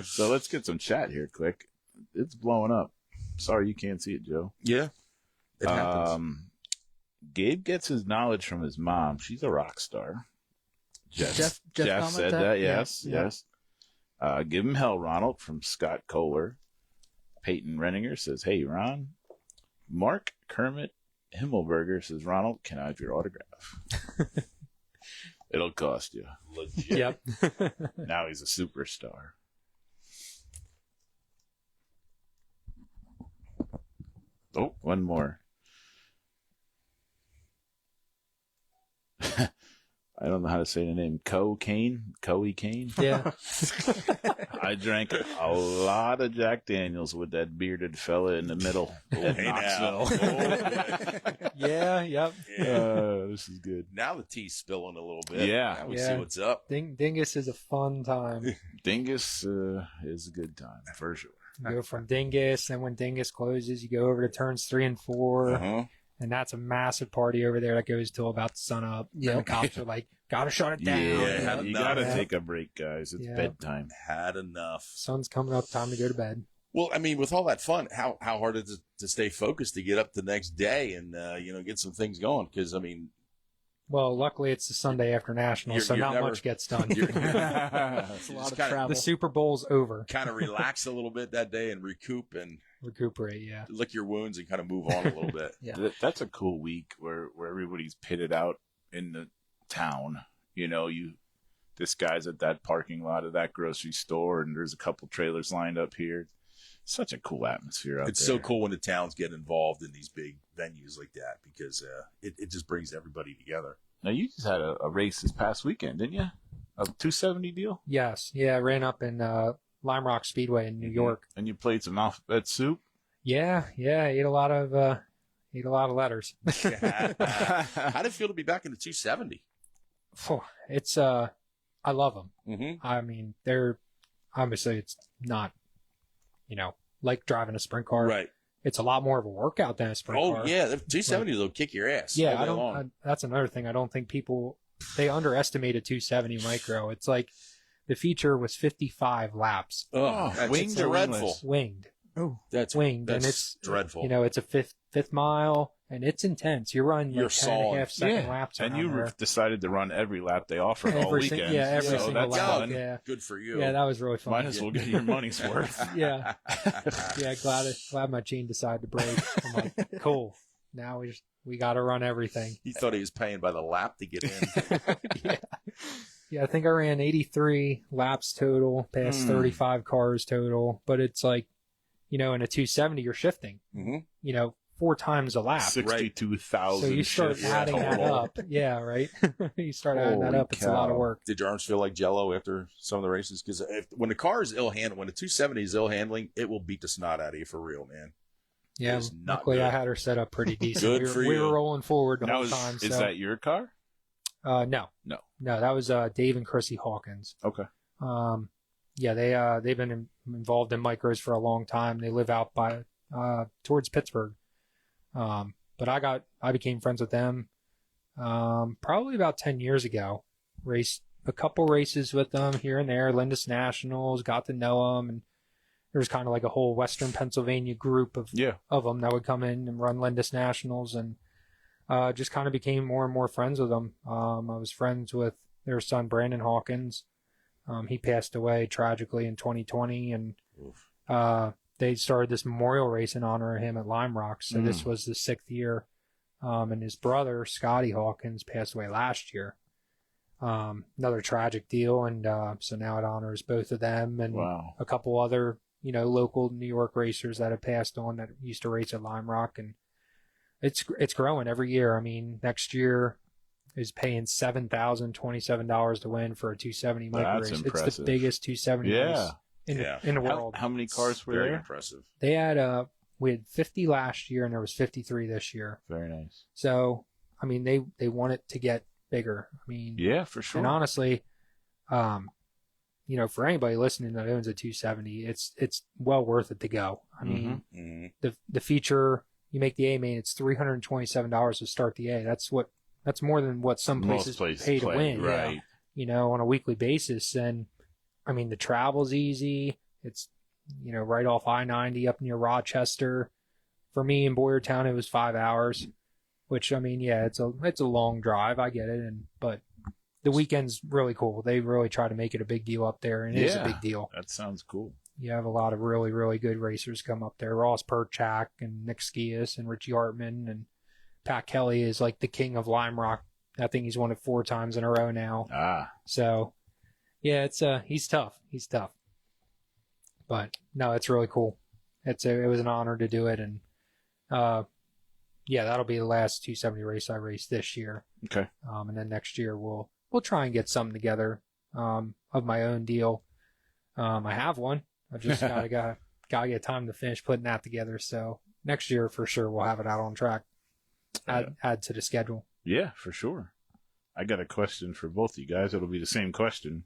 So let's get some chat here quick. It's blowing up. Sorry you can't see it, Joe. Yeah. It happens. Gabe gets his knowledge from his mom. She's a rock star. Jeff comment said that? that. Yeah. Yes, Yeah. yes. Give him hell, Ronald, from Scott Kohler. Peyton Renninger says, "Hey, Ron." Mark Kermit Himmelberger says, "Ronald, can I have your autograph?" It'll cost you. Legit. Yep. Now he's a superstar. Oh, one more. I don't know how to say the name. Cocaine? Yeah. I drank a lot of Jack Daniels with that bearded fella in the middle. in Hey, now. Knoxville. Yeah. Yep. This is good. Now the tea's spilling a little bit. Yeah. Now we Yeah. see what's up. Dingus is a fun time. Dingus is a good time, for sure. You go from Dingus, and when Dingus closes, you go over to turns 3 and 4, Uh-huh. and that's a massive party over there that goes till about sun up. Yeah. And the cops are like, "Gotta shut it down." Yeah. You No. gotta Yeah. take a break, guys. It's Yeah. bedtime. Had enough. Sun's coming up, time to go to bed. Well, I mean, with all that fun, how hard is it to stay focused to get up the next day and get some things going? Because I mean, Well, luckily it's the Sunday after National, so you're not never- much gets done. you're It's a lot of travel. The Super Bowl's over. kind of relax a little bit that day and recoup and Recuperate, yeah. lick your wounds and kind of move on a little bit. Yeah. That's a cool week where everybody's pitted out in the town. This guy's at that parking lot of that grocery store, and there's a couple trailers lined up here. Such a cool atmosphere out It's there. so cool when the towns get involved in these big venues like that because it just brings everybody together. Now, you just had a race this past weekend, didn't you? A 270 deal? Yes, yeah, I ran up in Lime Rock Speedway in New York. And you played some alphabet soup? Yeah, I ate a lot of letters. How did it feel to be back in the 270? It's I love them. Mm-hmm. I mean, they're obviously it's not, like driving a sprint car. Right. It's a lot more of a workout than a sprint car. Oh, yeah. The 270 will kick your ass. Yeah, all day long. that's another thing. I don't think they underestimated 270 micro. It's like the feature was 55 laps Oh, that's winged or dreadful. wingless? winged. Oh, That's Winged, and that's it's dreadful. It's a fifth mile, and it's intense. You're running You're like 10 and sawing. a half second laps. And around you there. decided to run every lap they offered all Every weekend. every so single that's lap. fun. Yeah, Good for you. yeah, that was really fun. Might as well get your money's worth. Yeah, yeah. Glad my chain decided to break. I'm like, cool. Now we got to run everything. He thought he was paying by the lap to get in. Yeah, I think I ran 83 laps total, past 35 cars total. But it's like, in a 270 you're shifting, 4 times a lap. 62,000. So you start adding that up. Yeah, right. You start adding that up. It's a lot of work. Did your arms feel like jello after some of the races? Because when the car is ill handled, when the 270 is ill handling, it will beat the snot out of you for real, man. Yeah, luckily I had her set up pretty decent. Good for we you. were rolling forward the whole time. Is that your car? No. No. That was Dave and Chrissy Hawkins. Okay. They've been involved in micros for a long time. They live out by towards Pittsburgh. But I became friends with them probably about 10 years ago. Raced a couple races with them here and there, Lindis Nationals, got to know them, and there was kind of like a whole Western Pennsylvania group of them that would come in and run Lindis Nationals, and just kind of became more and more friends with them. I was friends with their son Brandon Hawkins. He passed away tragically in 2020, and they started this memorial race in honor of him at Lime Rock. So this was the 6th year. And his brother, Scotty Hawkins, passed away last year. Another tragic deal. And so now it honors both of them and a couple other, local New York racers that have passed on that used to race at Lime Rock. And it's growing every year. I mean, next year is paying $7,027 to win for a 270 micro race. Impressive. It's the biggest 270 race in the world. How many cars were Very there? impressive. They had we had 50 last year, and there was 53 this year. Very nice. So, I mean, they want it to get bigger. I mean, yeah, for sure. And honestly, for anybody listening that owns a 270, it's well worth it to go. I mean, the feature, you make the A main, it's $327 to start the A. That's more than what some places pay to win. Right. On a weekly basis. And I mean, the travel's easy. It's, right off I-90 up near Rochester. For me in Boyertown, it was 5 hours, which, I mean, yeah, it's a long drive. I get it. But the weekend's really cool. They really try to make it a big deal up there, and it is a big deal. That sounds cool. You have a lot of really, really good racers come up there. Ross Perchak and Nick Skias and Richie Hartman, and Pat Kelly is like the king of Lime Rock. I think he's won it 4 times in a row now. So, yeah, he's tough. He's tough. But no, it's really cool. It was an honor to do it, and that'll be the last 270 race I raced this year. Okay. And then next year we'll try and get something together of my own deal. I have one. I just gotta get time to finish putting that together. So next year for sure we'll have it out on track. Add to the schedule. Yeah, for sure. I got a question for both of you guys. It'll be the same question.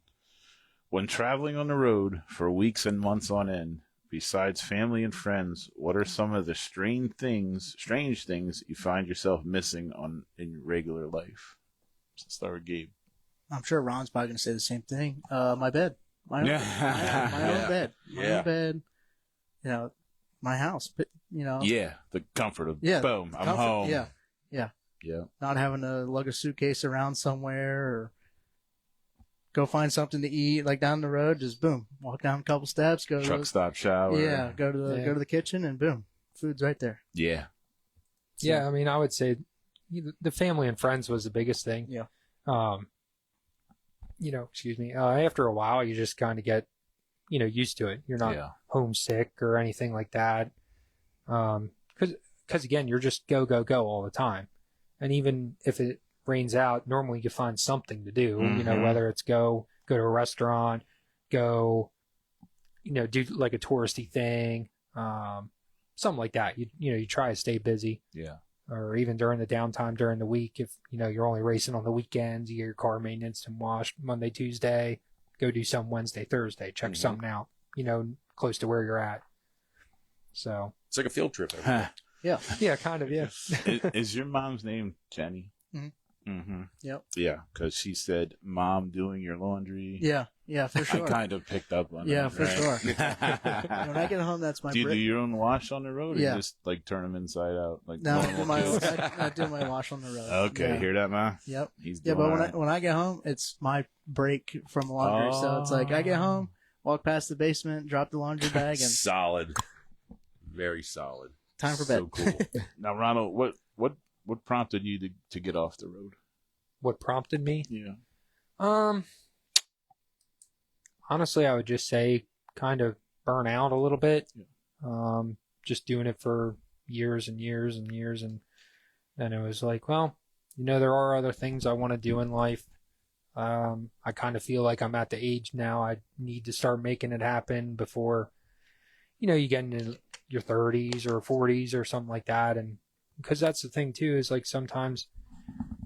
When traveling on the road for weeks and months on end, besides family and friends, what are some of the strange things you find yourself missing in your regular life? Let's start with Gabe. I'm sure Ron's probably going to say the same thing. My bed. My own bed. My own bed. My house. Yeah, the comfort of boom, I'm home. Yeah. Not having to lug a suitcase around somewhere or go find something to eat like down the road. Just boom, walk down a couple steps, go truck stop, shower. Yeah, go to the kitchen and boom, food's right there. Yeah. So, yeah, I mean, I would say the family and friends was the biggest thing. Yeah. Excuse me. After a while, you just kind of get, used to it. You're not homesick or anything like that. Because again, you're just go all the time. And even if it rains out, normally you find something to do, whether it's go to a restaurant, do like a touristy thing, something like that. You try to stay busy. Yeah. Or even during the downtime during the week, if, you're only racing on the weekends, you get your car maintenance and washed Monday, Tuesday, go do some Wednesday, Thursday, check something out, close to where you're at. So. It's like a field trip. Yeah. Yeah, kind of, yeah. Is your mom's name Jenny? Mm-hmm. Mm-hmm. Yep. Yeah, because she said, "Mom doing your laundry." Yeah, for sure. I kind of picked up on that. Yeah, for right? sure. When I get home, that's my. Do you do your own wash on the road, or yeah. you just like turn them inside out? Like no, I do my wash on the road. Okay, hear that, Ma? Yep. He's but right. when I get home, it's my break from laundry. So it's like I get home, walk past the basement, drop the laundry bag, and solid, very solid. Time for bed. So cool. Now, Ronald, what prompted you to get off the road? What prompted me? Yeah. Honestly, I would just say kind of burn out a little bit. Yeah. just doing it for years and years and years. And it was like, well, there are other things I want to do in life. I kind of feel like I'm at the age now I need to start making it happen before, you get into your 30s or 40s or something like that. And because that's the thing too, is like sometimes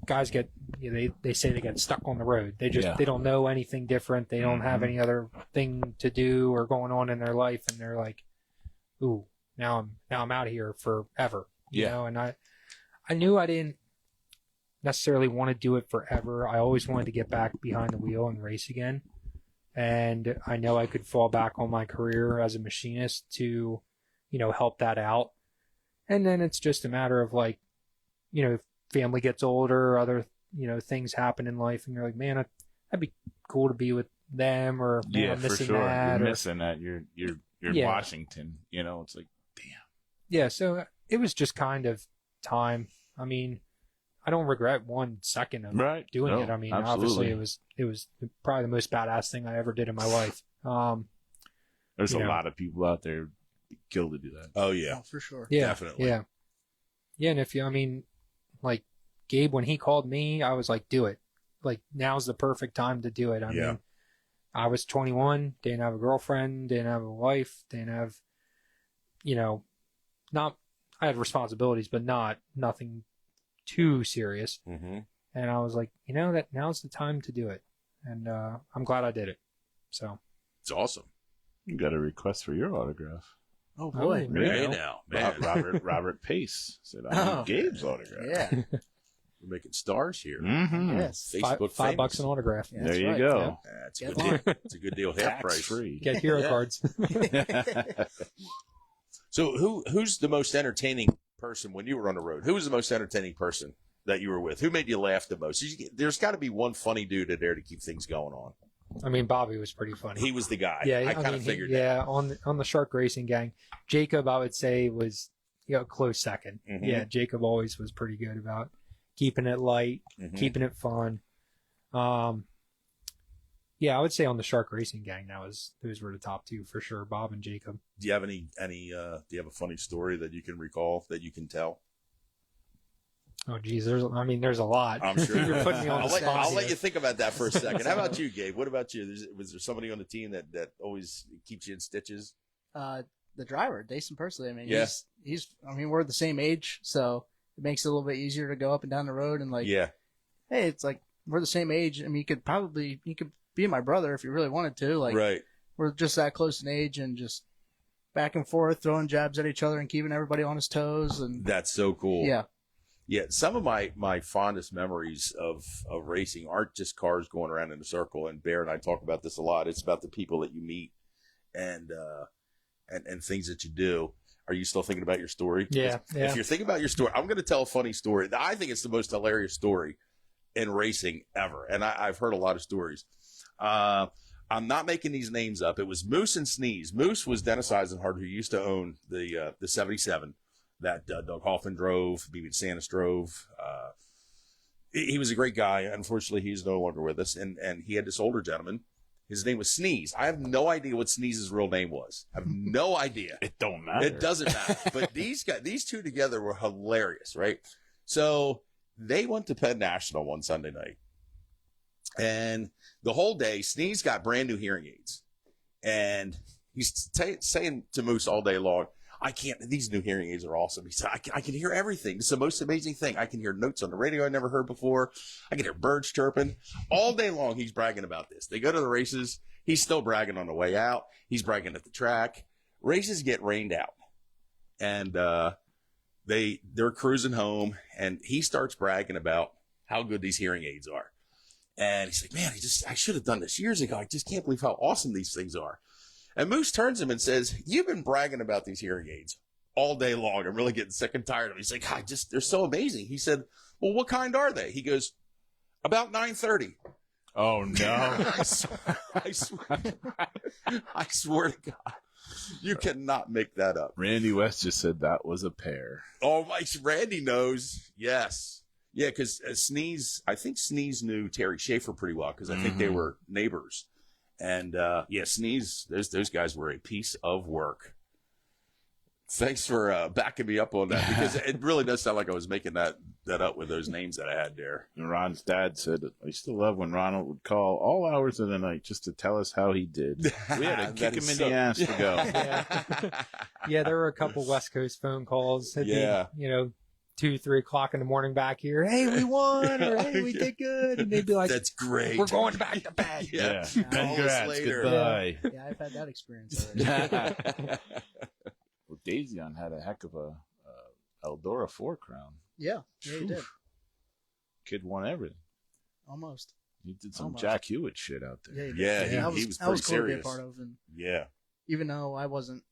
guys get, they say they get stuck on the road. They just, they don't know anything different. They don't have any other thing to do or going on in their life. And they're like, ooh, now I'm out of here forever, you know? And I knew I didn't necessarily want to do it forever. I always wanted to get back behind the wheel and race again. And I know I could fall back on my career as a machinist to, help that out. And then it's just a matter of like, family gets older, other, things happen in life, and you're like, man, that'd be cool to be with them, or man, I'm missing for sure. that. You're missing that. You're in Washington, it's like, damn. Yeah, so it was just kind of time. I mean, I don't regret 1 second of doing it. I mean, absolutely. Obviously it was probably the most badass thing I ever did in my life. There's a lot of people out there killed to do that. Oh yeah, for sure. Yeah, definitely. Yeah. And if like Gabe, when he called me, I was like, do it. Like, now's the perfect time to do it. I mean, I was 21, didn't have a girlfriend, didn't have a wife, didn't have, I had responsibilities, but nothing too serious. Mm-hmm. And I was like, that now's the time to do it. And I'm glad I did it. So It's awesome. You got a request for your autograph. Oh boy. Hey now, man. Robert Pace said, I need Gabe's autograph. Yeah. We're making stars here. Mm-hmm. Yes. Facebook $5 famous. an autograph. Yeah, There that's you right. go. It's a good deal. It's a good deal. Half Tax price. free. Get hero Yeah. cards. So who's the most entertaining person when you were on the road? Who was the most entertaining person that you were with? Who made you laugh the most? There's got to be one funny dude in there to keep things going on. I mean, Bobby was pretty funny. He was the guy. Yeah, I kind of figured that. Yeah, on the Shark Racing gang, Jacob, I would say, was close second. Mhm. Yeah, Jacob always was pretty good about keeping it light, Mhm. keeping it fun. Yeah, I would say on the Shark Racing gang, those were the top two for sure, Bob and Jacob. Do you have any? Do you have a funny story that you can recall that you can tell? Oh, geez, there's a lot. I'm sure. You're putting me on the spot I'll here. let you think about that for a second. How about you, Gabe? What about you? Was there somebody on the team that always keeps you in stitches? The driver, Dason Persley. I mean, Yeah. he's. I mean, we're the same age, so it makes it a little bit easier to go up and down the road. And like, Yeah. hey, it's like we're the same age. I mean, you could be my brother if you really wanted to. Like, Right. we're just that close in age, and just back and forth, throwing jabs at each other and keeping everybody on his toes. And That's so cool. yeah, Yeah, some of my fondest memories of racing aren't just cars going around in a circle. And Bear and I talk about this a lot. It's about the people that you meet and things that you do. Are you still thinking about your story? Yeah. If you're thinking about your story, I'm going to tell a funny story. I think it's the most hilarious story in racing ever. And I've heard a lot of stories. I'm not making these names up. It was Moose and Sneeze. Moose was Dennis Eisenhart, who used to own the 77. That Doug Hoffman drove, B.B. DeSantis drove. He was a great guy. Unfortunately, he's no longer with us. And he had this older gentleman. His name was Sneeze. I have no idea what Sneeze's real name was. I have no idea. It don't matter. It doesn't matter. But these two together were hilarious, right? So they went to Penn National one Sunday night. And the whole day, Sneeze got brand new hearing aids. And he's saying to Moose all day long, these new hearing aids are awesome. He said, I can hear everything. It's the most amazing thing. I can hear notes on the radio I never heard before. I can hear birds chirping. All day long, he's bragging about this. They go to the races. He's still bragging on the way out. He's bragging at the track. Races get rained out. And they're cruising home, and he starts bragging about how good these hearing aids are. And he's like, man, I should have done this years ago. I just can't believe how awesome these things are. And Moose turns to him and says, you've been bragging about these hearing aids all day long. I'm really getting sick and tired of them. He's like, they're so amazing. He said, well, what kind are they? He goes, about 930. Oh, no. I swear to God, you cannot make that up. Randy West just said that was a pair. Oh, Randy knows. Yes. Yeah, because I think Sneeze knew Terry Schaefer pretty well because I think they were neighbors. And, Sneeze, those guys were a piece of work. Thanks for backing me up on that, because it really does sound like I was making that up with those names that I had there. And Ron's dad said, I used to love when Ronald would call all hours of the night just to tell us how he did. We had to kick him in the ass to go. Yeah. Yeah, there were a couple West Coast phone calls. It'd be, 2, 3 o'clock in the morning back here. Hey, we won, or hey, we did good. And they'd be like, that's great. We're going back to bed. Yeah. Call us Congrats. later. Goodbye. Yeah, I've had that experience already. Well, Dazion had a heck of a Eldora 4 crown. Yeah, he did. Kid won everything. Almost. He did some Almost. Jack Hewitt shit out there. Yeah, he did. Yeah, That he was that pretty cool to be a serious. part of, and Yeah. even though I wasn't,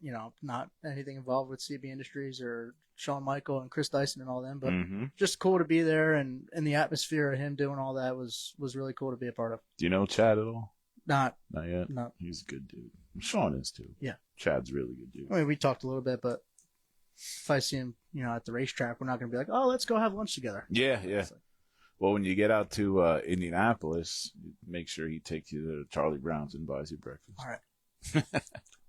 not anything involved with CB Industries or Shawn Michael and Chris Dyson and all them, but Mm-hmm. just cool to be there, and the atmosphere of him doing all that was really cool to be a part of. Do you know Chad at all? Not Not yet? He's a good dude. Sean is too. Yeah. Chad's a really good dude. I mean, we talked a little bit, but if I see him, at the racetrack, we're not going to be like, oh, let's go have lunch together. Yeah. It's like, Well, when you get out to Indianapolis, make sure he takes you to Charlie Brown's and buys you breakfast. all right.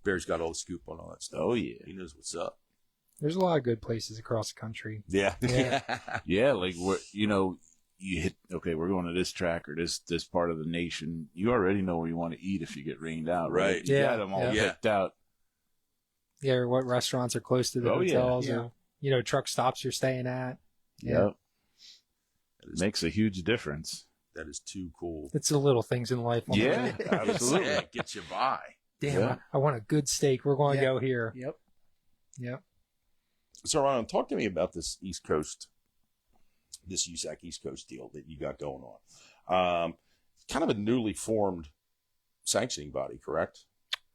Bear's got all the scoop on all that stuff. Oh, yeah. He knows what's up. There's a lot of good places across the country. Yeah. Yeah, like, you hit, okay, we're going to this track or this part of the nation. You already know where you want to eat if you get rained out, right? Right. You Yeah, got them all yeah. picked out. Yeah, or what restaurants are close to the Oh, yeah. hotels, Yeah. or, truck stops you're staying at. Yeah. Yep. Makes a huge difference. That is too cool. It's the little things in life. Yeah, absolutely. Yeah, get you by. Damn, Yeah. I want a good steak. We're going to Yeah. go here. Yep. Yep. So, Ronald, talk to me about this East Coast, this USAC East Coast deal that you got going on. Kind of a newly formed sanctioning body, correct?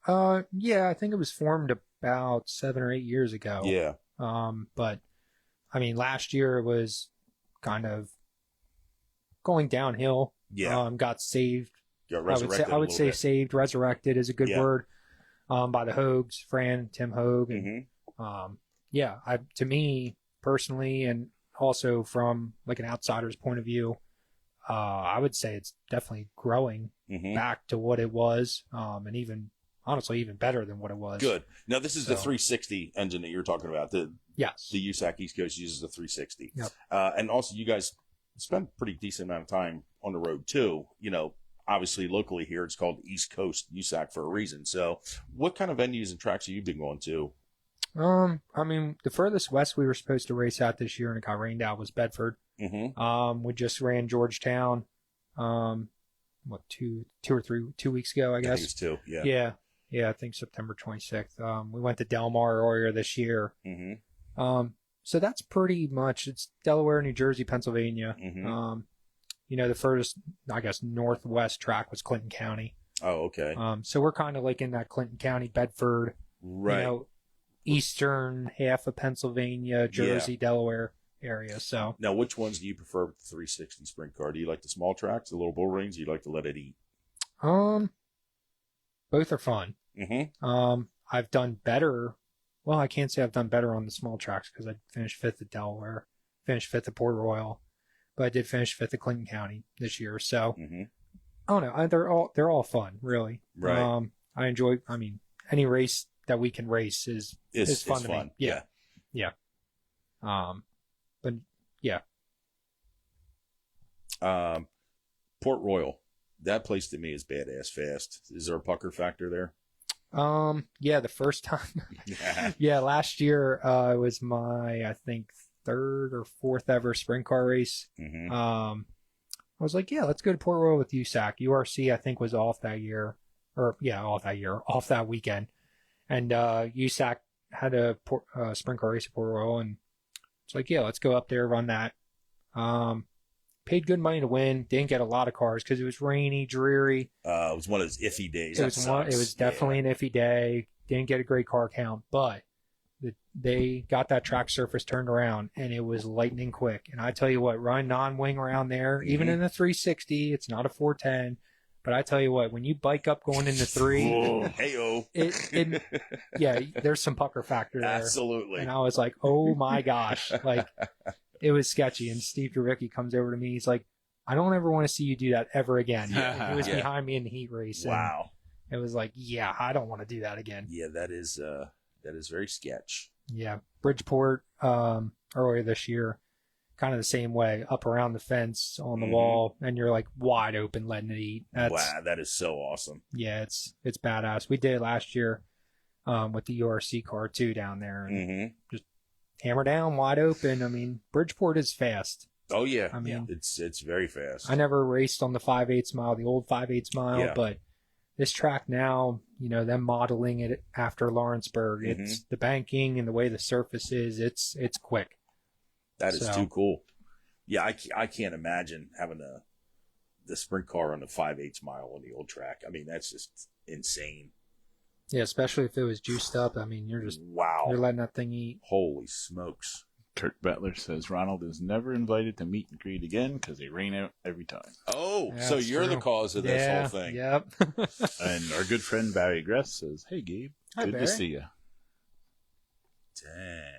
Yeah, I think it was formed about 7 or 8 years ago. Yeah. But I mean, last year it was kind of going downhill. Yeah. Got saved. Got I would say, resurrected a little bit. saved, resurrected is a good Yeah. word. By the Hogues, Fran, Tim Hogue, and Mm-hmm. to me personally, and also from like an outsider's point of view, I would say it's definitely growing Mm-hmm. back to what it was, and even honestly even better than what it was. Good. Now, this is the So- 360 engine that you're talking about. Yes. The USAC East Coast uses the 360. Yep. And also, you guys spend a pretty decent amount of time on the road, too. Obviously, locally here, it's called East Coast USAC for a reason. So, what kind of venues and tracks have you been going to? I mean, the furthest west we were supposed to race out this year and it got rained out was Bedford. Mm-hmm. We just ran Georgetown, 2 weeks ago, I I think guess. it's two. Yeah. Yeah, I think September 26th. We went to Del Mar earlier this year. Mm-hmm. So that's pretty much, it's Delaware, New Jersey, Pennsylvania. Mm-hmm. The furthest, I guess, northwest track was Clinton County. Oh, okay. So we're kind of like in that Clinton County, Bedford, Right. eastern half of Pennsylvania, Jersey, Delaware area. So Now, which ones do you prefer with the 360 sprint car? Do you like the small tracks, the little bull rings? Or do you like to let it eat? both are fun. Mm-hmm. I've done better. Well, I can't say I've done better on the small tracks because I finished 5th at Delaware, finished 5th at Port Royal, but I did finish 5th at Clinton County this year. So Mm-hmm. I don't know. They're all fun, really. Right. I enjoy. I mean, any race that we can race is fun to me. Yeah. But yeah. Port Royal. That place to me is badass fast. Is there a pucker factor there? Yeah, the first time. Yeah. Yeah, last year it was my, I think, 3rd or 4th ever sprint car race. Mm-hmm. I was like, yeah, let's go to Port Royal with USAC. URC, I think, was off that year. Off that weekend. And USAC had a sprint car race at Port Royal, and it's like, yeah, let's go up there, run that. Paid good money to win. Didn't get a lot of cars because it was rainy, dreary. It was one of those iffy days. It was definitely an iffy day. Didn't get a great car count, but they got that track surface turned around, and it was lightning quick. And I tell you what, run non-wing around there, even in the 360, it's not a 410. But I tell you what, when you bike up going into 3, Heyo. yeah, there's some pucker factor there. Absolutely. And I was like, oh my gosh, like it was sketchy. And Steve Dericki comes over to me. He's like, I don't ever want to see you do that ever again. He was behind me in the heat race. Wow. It was like, yeah, I don't want to do that again. Yeah, that is very sketch. Yeah. Bridgeport, earlier this year, kind of the same way, up around the fence on the wall, and you're like wide open letting it eat. Wow, that is so awesome. Yeah, it's badass. We did it last year with the URC car too down there, and just hammer down wide open. I mean, Bridgeport is fast. Oh yeah, I mean, it's very fast. I never raced on the 5/8 mile, the old 5/8 mile, but this track now, you know, them modeling it after Lawrenceburg, it's the banking and the way the surface is, it's quick. That is too cool. Yeah, I can't imagine having the sprint car on the 5/8 mile on the old track. I mean, that's just insane. Yeah, especially if it was juiced up. I mean, you're letting that thing eat. Holy smokes. Kirk Butler says Ronald is never invited to meet and greet again because they rain out every time. Oh, Yeah, so you're true. the cause of this whole thing. Yep. And our good friend Barry Gress says, "Hey Gabe, Hi, good Barry. to see you." Dang.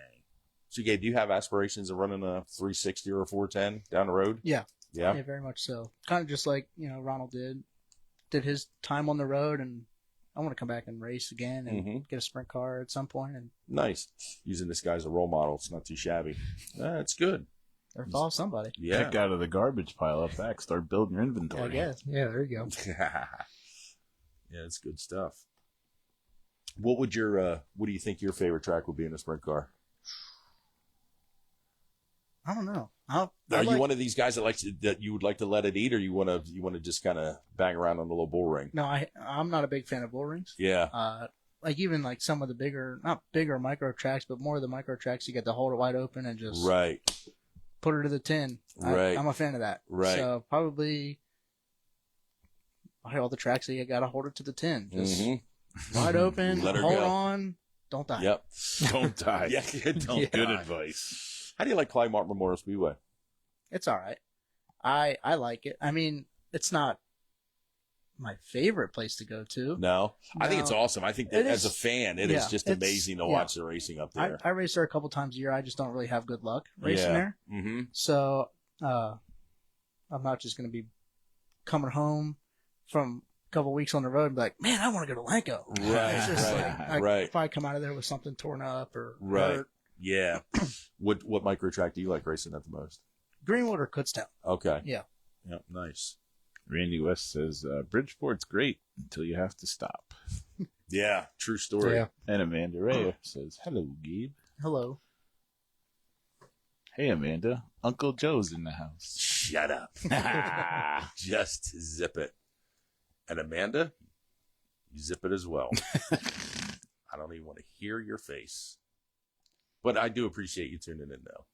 So, Gabe, do you have aspirations of running a 360 or a 410 down the road? Yeah. Yeah. Yeah, very much so. Kind of just like, you know, Ronald did his time on the road, and I want to come back and race again and get a sprint car at some point and Nice. Using this guy as a role model. It's not too shabby. That's good. or follow somebody. Yeah. Pick out of the garbage pile up back. Start building your I inventory. guess. Yeah, there you go. Yeah, it's good stuff. What would what do you think your favorite track would be in a sprint car? I don't know. Are you one of these guys that you would like to let it eat, or you want to just kind of bang around on the little bull ring? No, I'm not a big fan of bull rings. Yeah. Like even like some of the not bigger micro tracks, but more of the micro tracks, you get to hold it wide open and just Right. put her to the 10. Right. I'm a fan of that. Right. So probably all the tracks that you got to hold it to the 10. Just wide open, Let her hold go. on, don't die. Yep. Don't die. Yeah. Don't Good die. advice. How do you like Clyde Martin Memorial Speedway? It's all right. I like it. I mean, it's not my favorite place to go to. No, I think it's No. awesome. I think that It as a is- fan, it yeah, is just it's- amazing to yeah. watch the racing up there. I race there a couple times a year. I just don't really have good luck racing there. Mm-hmm. So I'm not just going to be coming home from a couple weeks on the road and be like, man, I want to go to Lanco. Right, It's just right, like, I right. probably come out of there with something torn up or Right. hurt. Yeah. What micro track do you like racing at the most? Greenwood or Kutztown. Okay. Yeah. Yep. Nice. Randy West says Bridgeport's great until you have to stop. Yeah. True story. Yeah. And Amanda Ray says, "Hello, Gabe. Hello. Hey, Amanda. Uncle Joe's in the house." Shut up. Just zip it. And Amanda, you zip it as well. I don't even want to hear your face. But I do appreciate you tuning in, though.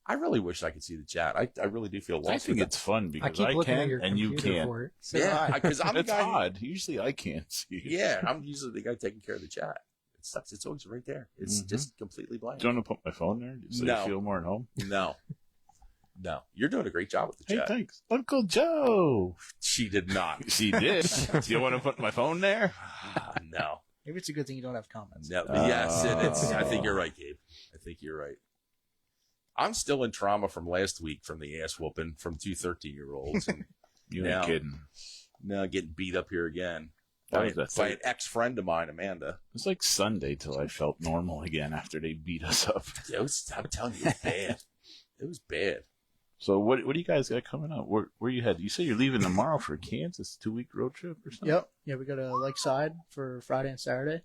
I really wish I could see the chat. I really do feel lost. I think with it's fun I because keep I looking at can your and you computer can't. for it. So yeah, do I. because I'm the It's guy. odd. Usually I can't see. Yeah, I'm usually the guy taking care of the chat. It sucks. It's always right there. It's just completely blank. Do you want to put my phone there so No. you feel more at home? No. No. You're doing a great job with the Hey, chat. thanks. Uncle Joe. She did not. She did. Do you want to put my phone there? No. Maybe it's a good thing you don't have comments. No. Yes, I think you're right, Gabe. I think you're right. I'm still in trauma from last week from the ass whooping from two 13-year-olds. And You now, ain't kidding. now getting beat up here again That by, was that by third- an ex-friend of mine, Amanda. It was like Sunday till I felt normal again after they beat us up. I'm telling you, it was bad. It was bad. So what do you guys got coming up? Where you head? You say you're leaving tomorrow for Kansas, 2-week road trip or something? Yep. Yeah, we go to Lakeside for Friday and Saturday.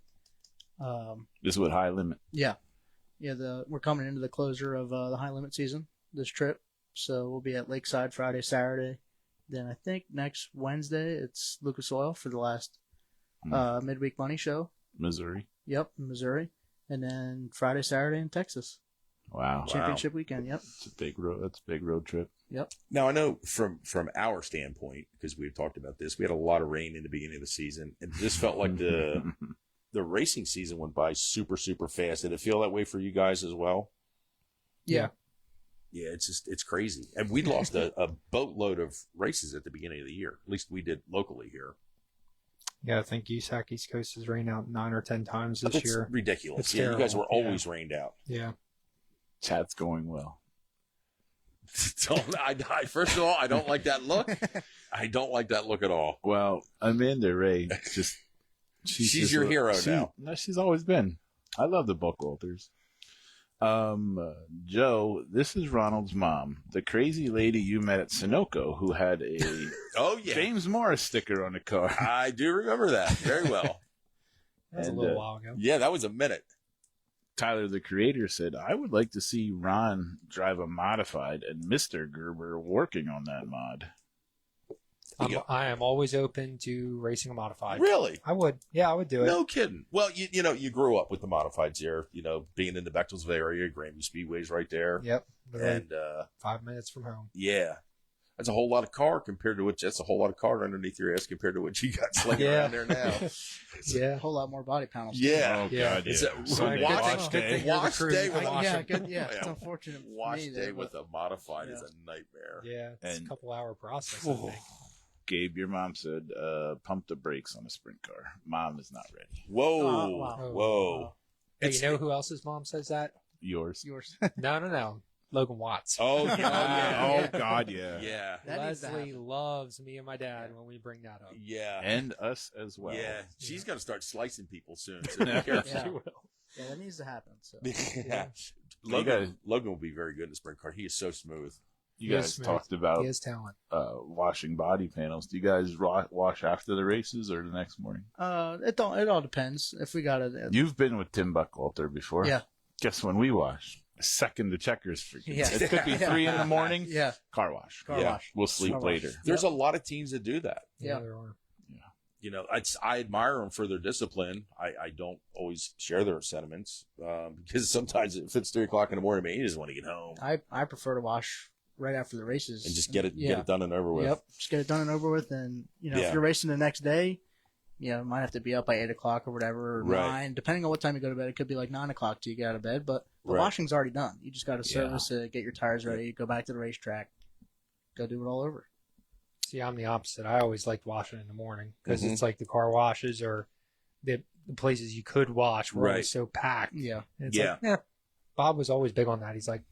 This is what high limit. Yeah. Yeah, we're coming into the closure of the high limit season this trip. So we'll be at Lakeside Friday, Saturday. Then I think next Wednesday it's Lucas Oil for the last midweek money show. Missouri. Yep, in Missouri. And then Friday, Saturday in Texas. Wow. Championship weekend, yep. It's a big road. That's a big road trip. Yep. Now, I know from our standpoint, because we've talked about this, we had a lot of rain in the beginning of the season. It just felt like the racing season went by super, super fast. Did it feel that way for you guys as well? Yeah. Yeah, it's crazy. And we lost a boatload of races at the beginning of the year. At least we did locally here. Yeah, I think USAC East Coast has rained out 9 or 10 times this That's year. ridiculous. It's Yeah, you guys terrible. were always rained out. Yeah. Chat's going well. First of all, I don't like that look. I don't like that look at all. Well, Amanda Ray she's She's just your hero now. No, she's always been. I love the Buckwalters. Joe, this is Ronald's mom, the crazy lady you met at Sunoco who had a Oh, yeah. James Morris sticker on the car. I do remember that very well. That was And, a little while ago. Yeah, that was a minute. Tyler, the creator, said, I would like to see Ron drive a modified and Mr. Gerber working on that mod. I am always open to racing a modified. Really? I would. Yeah, I would do it. No kidding. Well, you know, you grew up with the modifieds here, you know, being in the Bechtelsville area, Grandview Speedway's right there. Yep. Literally And, 5 minutes from home. yeah. That's a whole lot of car compared to that's a whole lot of car underneath your ass compared to what you got slinging Yeah. around there now. Yeah. A whole lot more body panels. Yeah. Oh, Yeah. God, yeah. It's a Sunday wash wash day. day. Wash day with a Yeah, good. Yeah, it's unfortunate. for Wash me day there, with but- a modified is Yeah. a nightmare. Yeah. It's And- a couple hour process, I think. Gabe, your mom said, pump the brakes on a sprint car. Mom is not ready. Whoa. Oh, wow. Whoa. Wow. Hey, It's- you know who else's mom says that? Yours. Yours. No. Logan Watts. Oh, yeah. Oh, God, yeah. Yeah. That needs to Leslie happen. loves me and my dad when we bring that up. Yeah. And us as well. Yeah. She's going to start slicing people soon. So be careful. Yeah. She will. Yeah, that needs to happen. So. Yeah. You guys- Logan will be very good in the sprint car. He is so smooth. You He is guys smooth. talked about He has talent. washing body panels. Do you guys wash after the races or the next morning? It all depends. If we got it. You've been with Tim Buckwalter before. Yeah. Guess when we wash? Second to checkers for you. Yeah. It could be Yeah. 3 in the morning. Yeah. Car wash. Car Yeah. wash. We'll sleep Car wash. later. There's a lot of teams that do that. Yeah. There are. You know, I admire them for their discipline. I don't always share their sentiments because sometimes if it's 3:00 in the morning, man, you just want to get home I prefer to wash right after the races and just get it done and over with. Yep. Just get it done and over with. And, Yeah. if you're racing the next day, might have to be up by 8:00 or whatever, or Right. 9, depending on what time you go to bed. It could be like 9:00 till you get out of bed, but the Right. washing's already done. You just got to Yeah. service it, get your tires ready, go back to the racetrack, go do it all over. See, I'm the opposite. I always liked washing in the morning because Mhm. it's like the car washes or the places you could wash were Right. always so packed. Yeah. And it's Yeah. like, Bob was always big on that. He's like,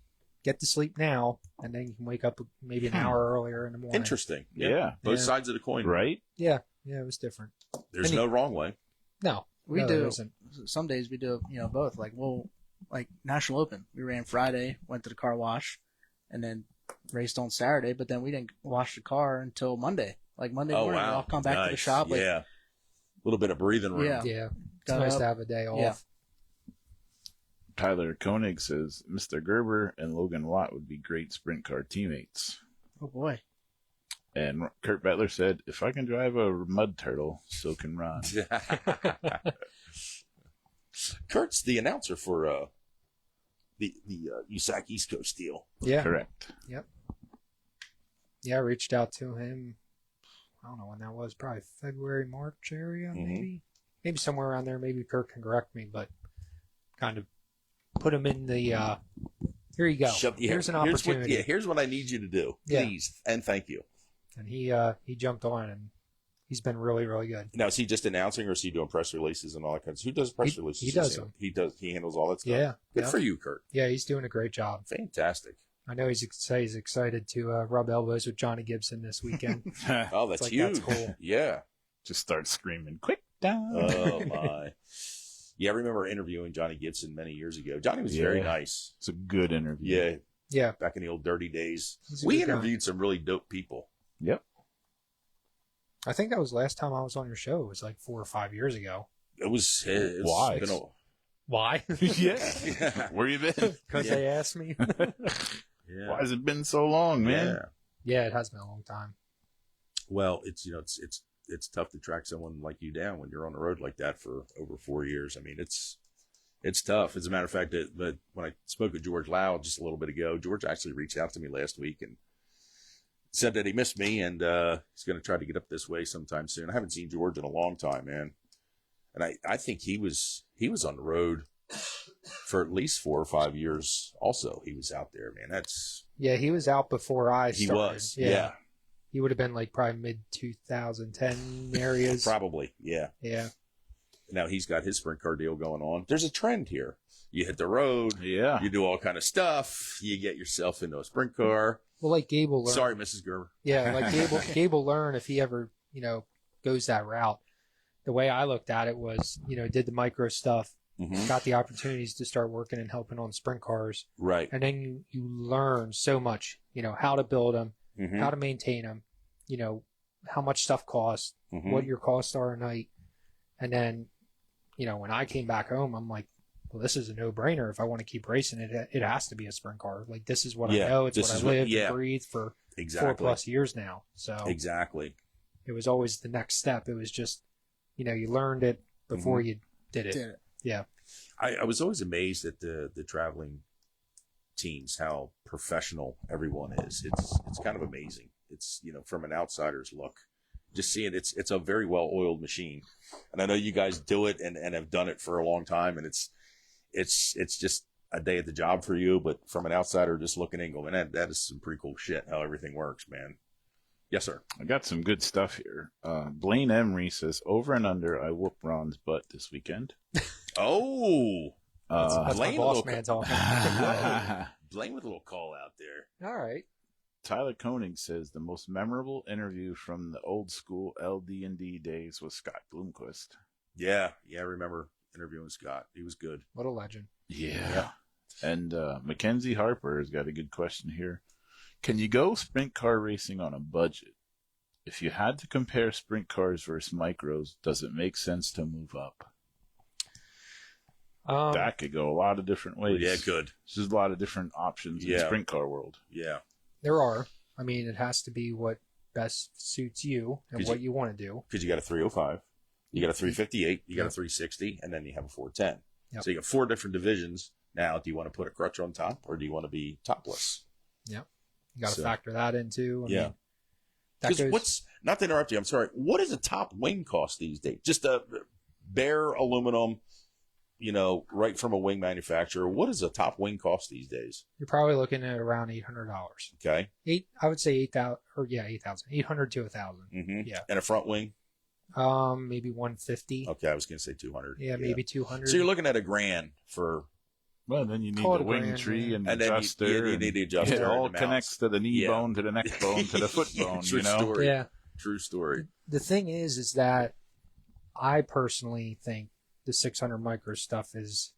get to sleep now, and then you can wake up maybe an hour earlier in the morning. Interesting. Yeah. Both Yeah. sides of the coin. Right? Yeah, it was different. There's And no wrong way. No, We no, there do. isn't. Some days we do, both. Like National Open. We ran Friday, went to the car wash, and then raced on Saturday, but then we didn't wash the car until Monday. Like Monday Oh, morning, wow. I'll come back to the Nice. shop. Like, Yeah. A little bit of breathing room. Yeah. Yeah, it's Got nice up. to have a day off. Yeah. Tyler Koenig says Mr. Gerber and Logan Watt would be great sprint car teammates. Oh boy. And Kurt Bettler said, if I can drive a mud turtle, so can Ron. Kurt's the announcer for the USAC East Coast deal. Yeah, Correct. yeah. I reached out to him. I don't know when that was. Probably February, March area, Mhm. maybe somewhere around there. Maybe Kurt can correct me, but kind of put him in the. Here you go. Here's an opportunity. Here's what I need you to do, Yeah. please, and thank you. And he jumped on, and he's been really, really good. Now, is he just announcing, or is he doing press releases and all that kind of stuff? Who does press He- releases? he does them. He handles all that stuff. Yeah, Good yeah. for you, Kurt. Yeah, he's doing a great job. Fantastic. I know he's excited to rub elbows with Johnny Gibson this weekend. Oh, that's like, huge. that's cool. Yeah. Just start screaming, quick down. Oh my. Yeah, I remember interviewing Johnny Gibson many years ago. Johnny was very Yeah. nice. It's a good interview. Yeah, Yeah, back in the old dirty days. He's a We good guy. interviewed some really dope people. Yep. I think that was the last time I was on your show. It was like 4 or 5 years ago. It's Why? been Why? Yeah. Where you been? Because Yeah. they asked me. yeah. Why has it been so long, man? Yeah. Yeah, it has been a long time. Well, it's tough to track someone like you down when you're on the road like that for over 4 years. I mean, it's tough. As a matter of fact, but when I spoke with George Lau just a little bit ago, George actually reached out to me last week and said that he missed me and he's going to try to get up this way sometime soon. I haven't seen George in a long time, man. And I think he was on the road for at least 4 or 5 years. Also, he was out there, man. Yeah, he was out before I He started. was. Yeah. He would have been like probably mid 2010 areas. Probably. Yeah. Yeah. Now he's got his sprint car deal going on. There's a trend here. You hit the road. Yeah. You do all kind of stuff. You get yourself into a sprint car. Well, like Gabe will learn. Sorry, Mrs. Gerber. Yeah, like Gabe will learn if he ever, goes that route. The way I looked at it was, did the micro stuff, got the opportunities to start working and helping on sprint cars. Right. And then you learn so much, how to build them, Mm-hmm. how to maintain them, how much stuff costs, Mm-hmm. what your costs are a night. And then, when I came back home, I'm like, well, this is a no-brainer. If I want to keep racing it has to be a sprint car. Like, this is what I know. It's what I lived and breathed for Exactly. 4+ years now. So Exactly. it was always the next step. It was just, you learned it before you did it. Yeah. I was always amazed at the traveling teams, how professional everyone is. It's kind of amazing. It's, from an outsider's look, just seeing it's a very well-oiled machine. And I know you guys do it and have done it for a long time, and it's just a day at the job for you, but from an outsider just looking in, going, that is some pretty cool shit, how everything works, man. Yes, sir. I got some good stuff here. Blaine Emery says, over and under, I whoop Ron's butt this weekend. Oh, That's Blaine my boss man talking. Blaine with a little call out there. All right. Tyler Koenig says the most memorable interview from the old school LD&D days was Scott Bloomquist. Yeah, I remember interviewing Scott. He was good. What a legend. Yeah. And Mackenzie Harper has got a good question here. Can you go sprint car racing on a budget? If you had to compare sprint cars versus micros, does it make sense to move up? That could go a lot of different ways. Yeah, good. There's a lot of different options in the sprint car world. Yeah. There are. I mean, it has to be what best suits you and what you want to do. Because you got a 305, you got a 358, you got a 360, and then you have a 410. Yep. So you got 4 different divisions. Now, do you want to put a crutch on top, or do you want to be topless? Yep. You got to factor that in too. I mean, Because not to interrupt you, I'm sorry. What does a top wing cost these days? Just a bare aluminum, right from a wing manufacturer. What does a top wing cost these days? You're probably looking at around $800. Okay. I would say 8,000 800 to 1,000. Mm-hmm. Yeah. And a front wing? Maybe 150. Okay, I was going to say 200. Yeah, maybe 200. So you're looking at $1,000 for. Well, then you need Call the it wing grand, tree yeah. and the And then adjuster. you need the adjuster. It and all the mounts. connects to the knee bone, to the neck bone, to the foot bone, True story. Yeah. True story. The thing is that I personally think the 600 micro stuff is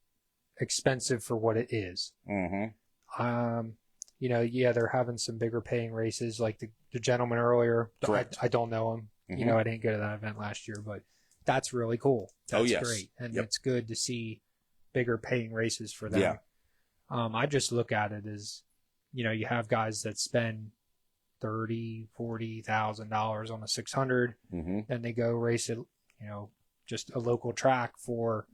expensive for what it is. Mm-hmm. They're having some bigger paying races like the gentleman earlier. Correct. I don't know him. Mm-hmm. I didn't go to that event last year, but that's really cool. That's yes. great. And Yep. it's good to see bigger paying races for them. Yeah. I just look at it as, you have guys that spend $30,000-$40,000 on a 600, Mm-hmm. then they go race it, just a local track for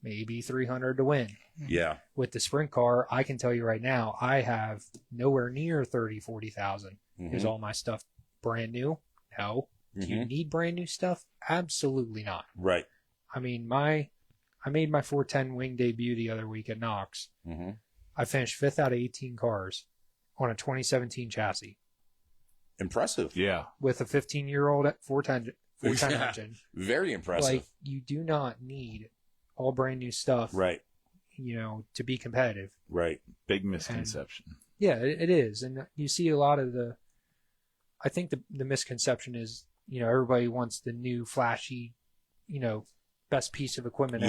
maybe 300 to win. Yeah. With the sprint car, I can tell you right now, I have nowhere near 40,000. Mm-hmm. Is all my stuff brand new? No. Do you need brand new stuff? Absolutely not. Right. I mean, I made my 410 wing debut the other week at Knox. Mm-hmm. I finished 5th out of 18 cars on a 2017 chassis Impressive. Yeah. with a 15-year-old 410 Yeah. engine. Very impressive. Like, you do not need all brand new stuff, Right. to be competitive. Right. Big misconception. Yeah, it is. And you see a lot of I think the misconception is, everybody wants the new flashy, best piece of equipment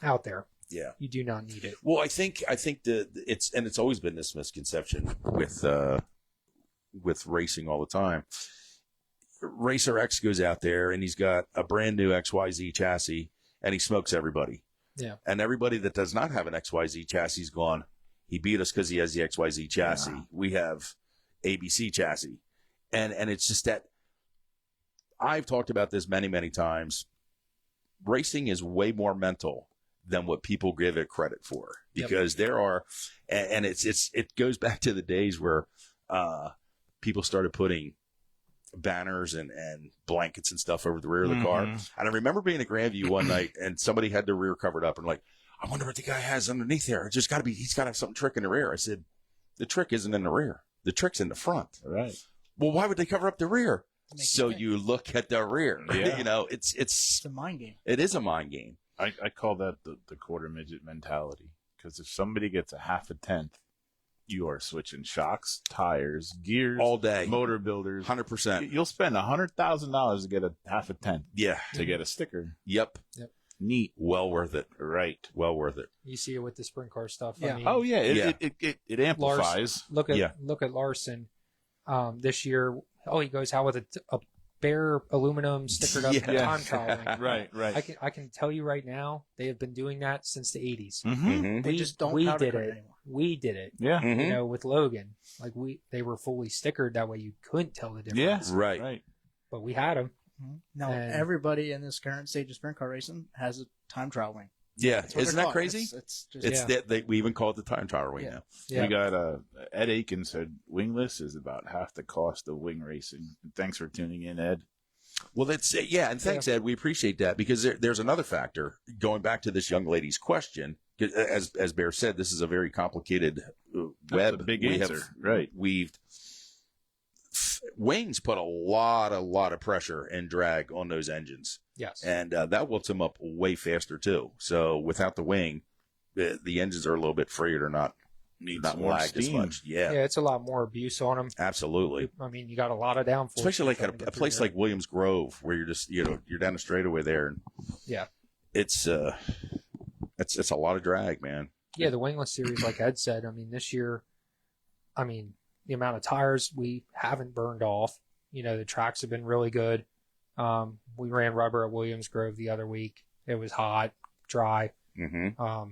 out there. Yeah. You do not need it. Well, I think it's always been this misconception with racing all the time. Racer X goes out there and he's got a brand new XYZ chassis and he smokes everybody. Yeah. And everybody that does not have an XYZ chassis is gone. He beat us because he has the XYZ chassis. Yeah. We have ABC chassis. And it's just that I've talked about this many, many times. Racing is way more mental than what people give it credit for, because there are, and it goes back to the days where people started putting banners and blankets and stuff over the rear of the car. And I remember being at Grandview one night and somebody had the rear covered up and like, I wonder what the guy has underneath there. It's just got to be, he's got to have some trick in the rear. I said, the trick isn't in the rear. The trick's in the front. Right. Well, why would they cover up the rear? So you look at the rear. Yeah. It's a mind game. It is a mind game. I call that the quarter midget mentality, because if somebody gets a half a tenth, you are switching shocks, tires, gears, all day, motor builders, 100%. You'll spend $100,000 to get a half a tenth. Yeah. To get a sticker. Yep. neat. Well worth it. Right. Well worth it. You see it with the sprint car stuff. Yeah. I mean, Oh yeah, Yeah. It amplifies. Look at Larson. This year, he goes out with a bare aluminum stickered up Yeah. time trial wing. Right. I can tell you right now, they have been doing that since the 80s. Mm-hmm. They just don't we powder did coat it. anymore. We did it. Yeah. Mhm. You know, with Logan, like they were fully stickered. That way you couldn't tell the difference. Yeah. Right. Right. But we had them. Now And- everybody in this current stage of sprint car racing has a time trial wing. Yeah. That's what Isn't they're that called. crazy? It's just It's Yeah. that we even call it the time tower wing Yeah. now. Yeah. We got Ed Aiken said wingless is about half the cost of wing racing. Thanks for tuning in, Ed. Well, that's and thanks, Ed. We appreciate that because there's another factor. Going back to this young lady's question, as Bear said, this is a very complicated web. a big we answer, have right. weaved. Wings put a lot of pressure and drag on those engines, Yes. and that wilts them up way faster too. So without the wing, the engines are a little bit freer, not Needs not more lagged as steam. much. Yeah, Yeah, it's a lot more abuse on them. absolutely. I mean, you got a lot of downforce. Especially like trying at to a get through place there. like Williams Grove, where you're just you're down the straightaway there, and Yeah. it's it's a lot of drag, man. Yeah, the wingless series, like Ed said, I mean, this year, the amount of tires we haven't burned off, the tracks have been really good. We ran rubber at Williams Grove the other week. It was hot, dry. Mm-hmm.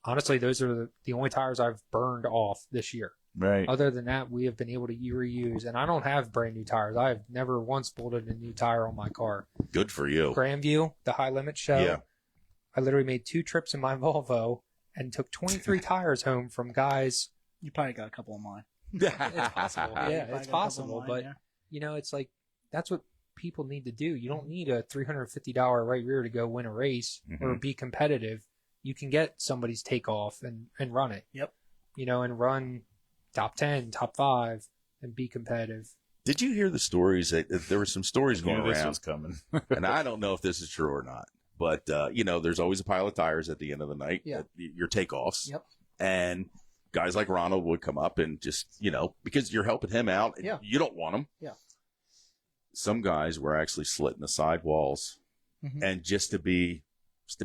Honestly, those are the only tires I've burned off this year. Right. Other than that, we have been able to reuse, and I don't have brand new tires. I have never once bolted a new tire on my car. Good for you. Grandview, the high limit show. Yeah. I literally made 2 trips in my Volvo and took 23 tires home from guys. You probably got a couple of mine. It's possible. You Yeah, probably it's got a couple of possible. mine, But, yeah. it's like that's what people need to do. You don't need a $350 right rear to go win a race or be competitive. You can get somebody's takeoff and run it. Yep. And run top 10, top 5 and be competitive. Did you hear the stories? That there were some stories going Knew this around, was coming. and I don't know if this is true or not. But there's always a pile of tires at the end of the night. Yeah. Your takeoffs. Yep. And guys like Ronald would come up and just because you're helping him out. And Yeah. You don't want him. Yeah. Some guys were actually slitting the sidewalls, Mhm. and just to be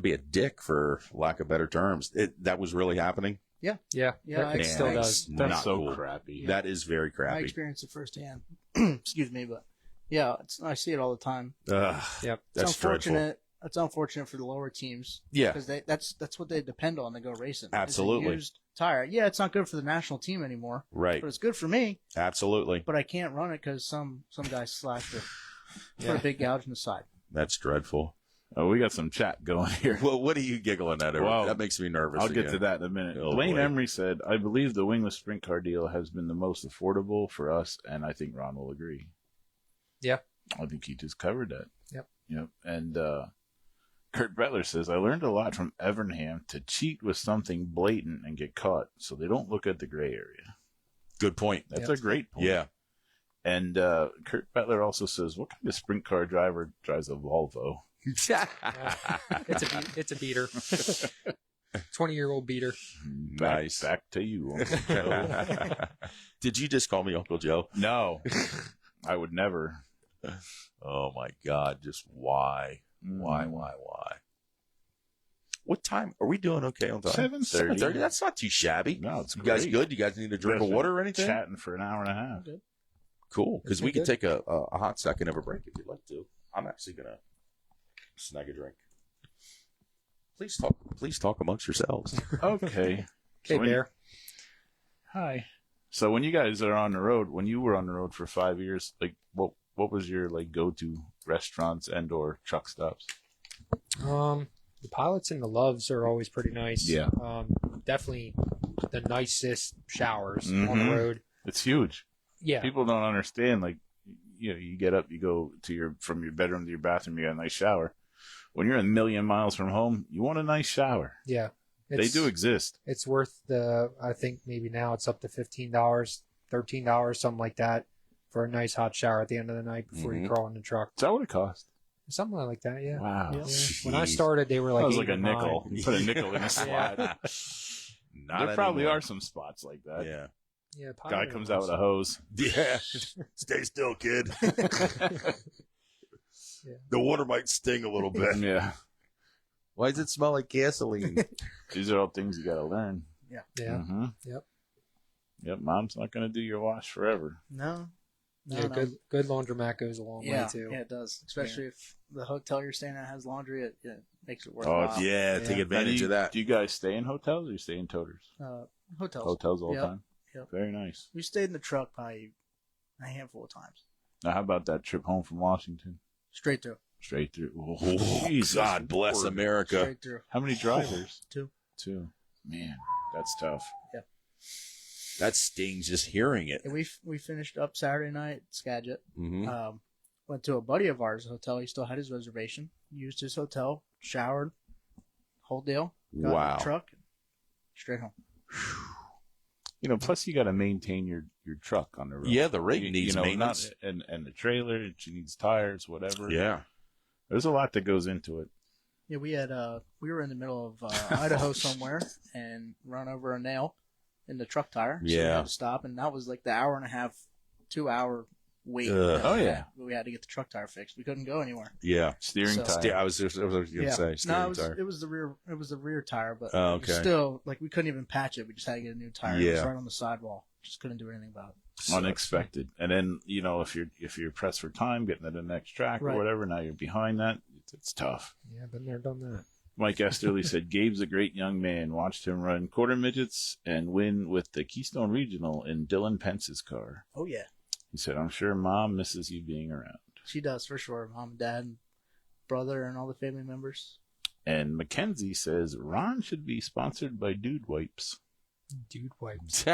a dick, for lack of better terms, that was really happening. Yeah. Yeah, It still Man, does. That's not so cool. crappy. Yeah. That is very I crappy. experienced it firsthand. Excuse me, but yeah, I see it all the time. Ugh, Yep. that's It's dreadful. unfortunate. It's unfortunate for the lower teams Yeah. because that's what they depend on to go racing. is a Absolutely. used tire. Yeah, it's not good for the national team anymore, Right. but it's good for me. Absolutely. But I can't run it because some guy slashed it. Put Yeah. a big gouge in the side. That's dreadful. Oh, we got some chat going here. Well, what are you giggling at? Wow. That makes me nervous. I'll get again. to that in a minute. Oh, Dwayne boy. Emery said, I believe the wingless sprint car deal has been the most affordable for us, and I think Ron will agree. Yeah. I think he just covered that. Yep. And Kurt Butler says, I learned a lot from Evernham to cheat with something blatant and get caught, so they don't look at the gray area. Good point. That's Yep. a great point. Yeah. And Kurt Butler also says, what kind of sprint car driver drives a Volvo? It's a beater. 20-year-old beater. Nice. Back to you, Uncle Joe. Did you just call me Uncle Joe? No, I would never. Oh my God! Just why? Why? Mm. Why? What time are we doing? Okay on time. 7:30. 7:30. That's not too shabby. No, it's You great. guys good? You guys need a drink of water or anything? Chatting for an hour and a half. Cool. Because It's we been could take a hot second of a break if you'd like to. I'm actually gonna snag a drink. Please talk amongst yourselves. Okay. Okay, when you- Bear. Hi. So when you guys are on the road, when you were on the road for 5 years, like what was your go-to restaurants and or truck stops? The Pilots and the Loves are always pretty nice. Yeah. Definitely the nicest showers on Mhm. the road. It's huge. Yeah. People don't understand. You get up, you go to from your bedroom to your bathroom, you got a nice shower. When you're a million miles from home, you want a nice shower. Yeah. They do exist. It's worth I think maybe now it's up to $15, $13, something like that for a nice hot shower at the end of the night before you Mhm. crawl in the truck. Is that what it cost? Something like that, yeah. Wow. Yeah. Jeez. When I started, they were like That was 8 like a or 9. nickel. You put a nickel in a Yeah. slide. Not There probably anymore. are some spots like that. Yeah. Yeah, Guy Pilot comes was- out with a hose. Yeah. Stay still, kid. Yeah. The water might sting a little bit. Yeah. Why does it smell like gasoline? These are all things you got to learn. Yeah. Mm-hmm. Yep. Yep. Mom's not going to do your wash forever. No. No, Yeah, no. good laundromat goes a long Yeah, way too. yeah, it does. Especially if the hotel you're staying at has laundry, it makes it Oh, worthwhile. Yeah, take advantage of that. Do you guys stay in hotels or you stay in toters? Hotels. Hotels all the Yep. time? Yep. Very nice. We stayed in the truck probably a handful of times. Now, how about that trip home from Washington? Straight through. Straight through. Oh, Jesus God bless Lord. America. Straight through. How many drivers? Two. Man, that's tough. That stings just hearing it. And we finished up Saturday night at Skagit. Mm-hmm. Went to a buddy of ours' hotel. He still had his reservation. Used his hotel, showered, whole deal. Got in Wow. the truck, straight home. You know, plus you got to maintain your truck on the road. Yeah, the rig needs you know, maintenance. and the trailer, it needs tires, whatever. Yeah. There's a lot that goes into it. Yeah, we were in the middle of Idaho somewhere and run over a nail in the truck tire. So we Yeah. had to stop, and that was like the hour and a half, 2 hour wait. Ugh. Oh, yeah. We had to get the truck tire fixed. We couldn't go anywhere. Yeah. Steering So- tire. I was going to say, steering No, tire. it was the rear tire, but Oh, it was okay. still, like, we couldn't even patch it. We just had to get a new tire. It was Yeah. right on the sidewall. Just couldn't do anything about it. Unexpected. And then, you know, if you're pressed for time, getting to the next track Right. or whatever, now you're behind that. It's tough. Yeah, been there, done that. Mike Esterly said, Gabe's a great young man. Watched him run quarter midgets and win with the Keystone Regional in Dylan Pence's car. Oh, yeah. He said, I'm sure Mom misses you being around. She does, for sure. Mom and dad and brother and all the family members. And Mackenzie says, Ron should be sponsored by Dude Wipes. Dude wipes.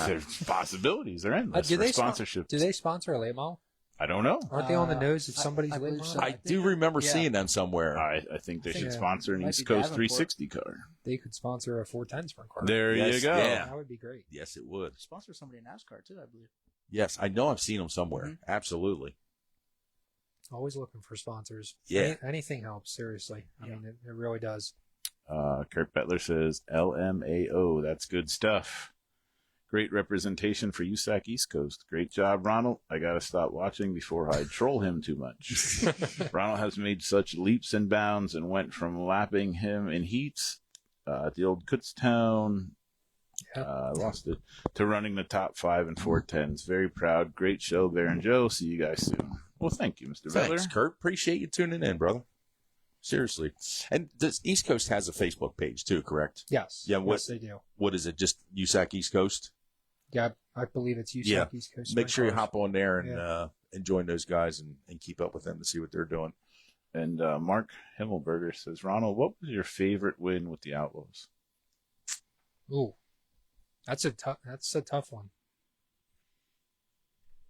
There's possibilities. They're endless do for they sponsorship. Do they sponsor a late model? I don't know. Aren't they on the nose of somebody's I late believe model? so. I do remember Yeah. seeing them somewhere. I think they should Yeah. sponsor an Might East be Coast Davenport. 360 car. They could sponsor a 410 sprint car. There you Yes, go. yeah. That would be great. Yes, it would. Sponsor somebody in NASCAR, too, I believe. Yes, I know I've seen them somewhere. Mhm. Absolutely. Always looking for sponsors. Yeah. Anything helps, seriously. I Yeah. mean, it really does. Kirk Bettler says, LMAO. That's good stuff. Great representation for USAC East Coast. Great job, Ronald. I got to stop watching before I troll him too much. Ronald has made such leaps and bounds and went from lapping him in heats at the old Kutztown, lost it, to running the top 5 and 410s. Very proud. Great show, Bear and Joe. See you guys soon. Well, thank you, Mr. Thanks, Bettler. Kurt. Appreciate you tuning in, brother. Seriously. And this East Coast has a Facebook page too, correct? Yes. Yeah, what- Yes, they do. What is it? Just USAC East Coast? Yeah, I believe it's USAC Yeah. East Coast. Make Sprint sure you Cars. hop on there and Yeah. join those guys and keep up with them to see what they're doing. And Mark Himmelberger says, Ronald, what was your favorite win with the Outlaws? Ooh, that's a tough one.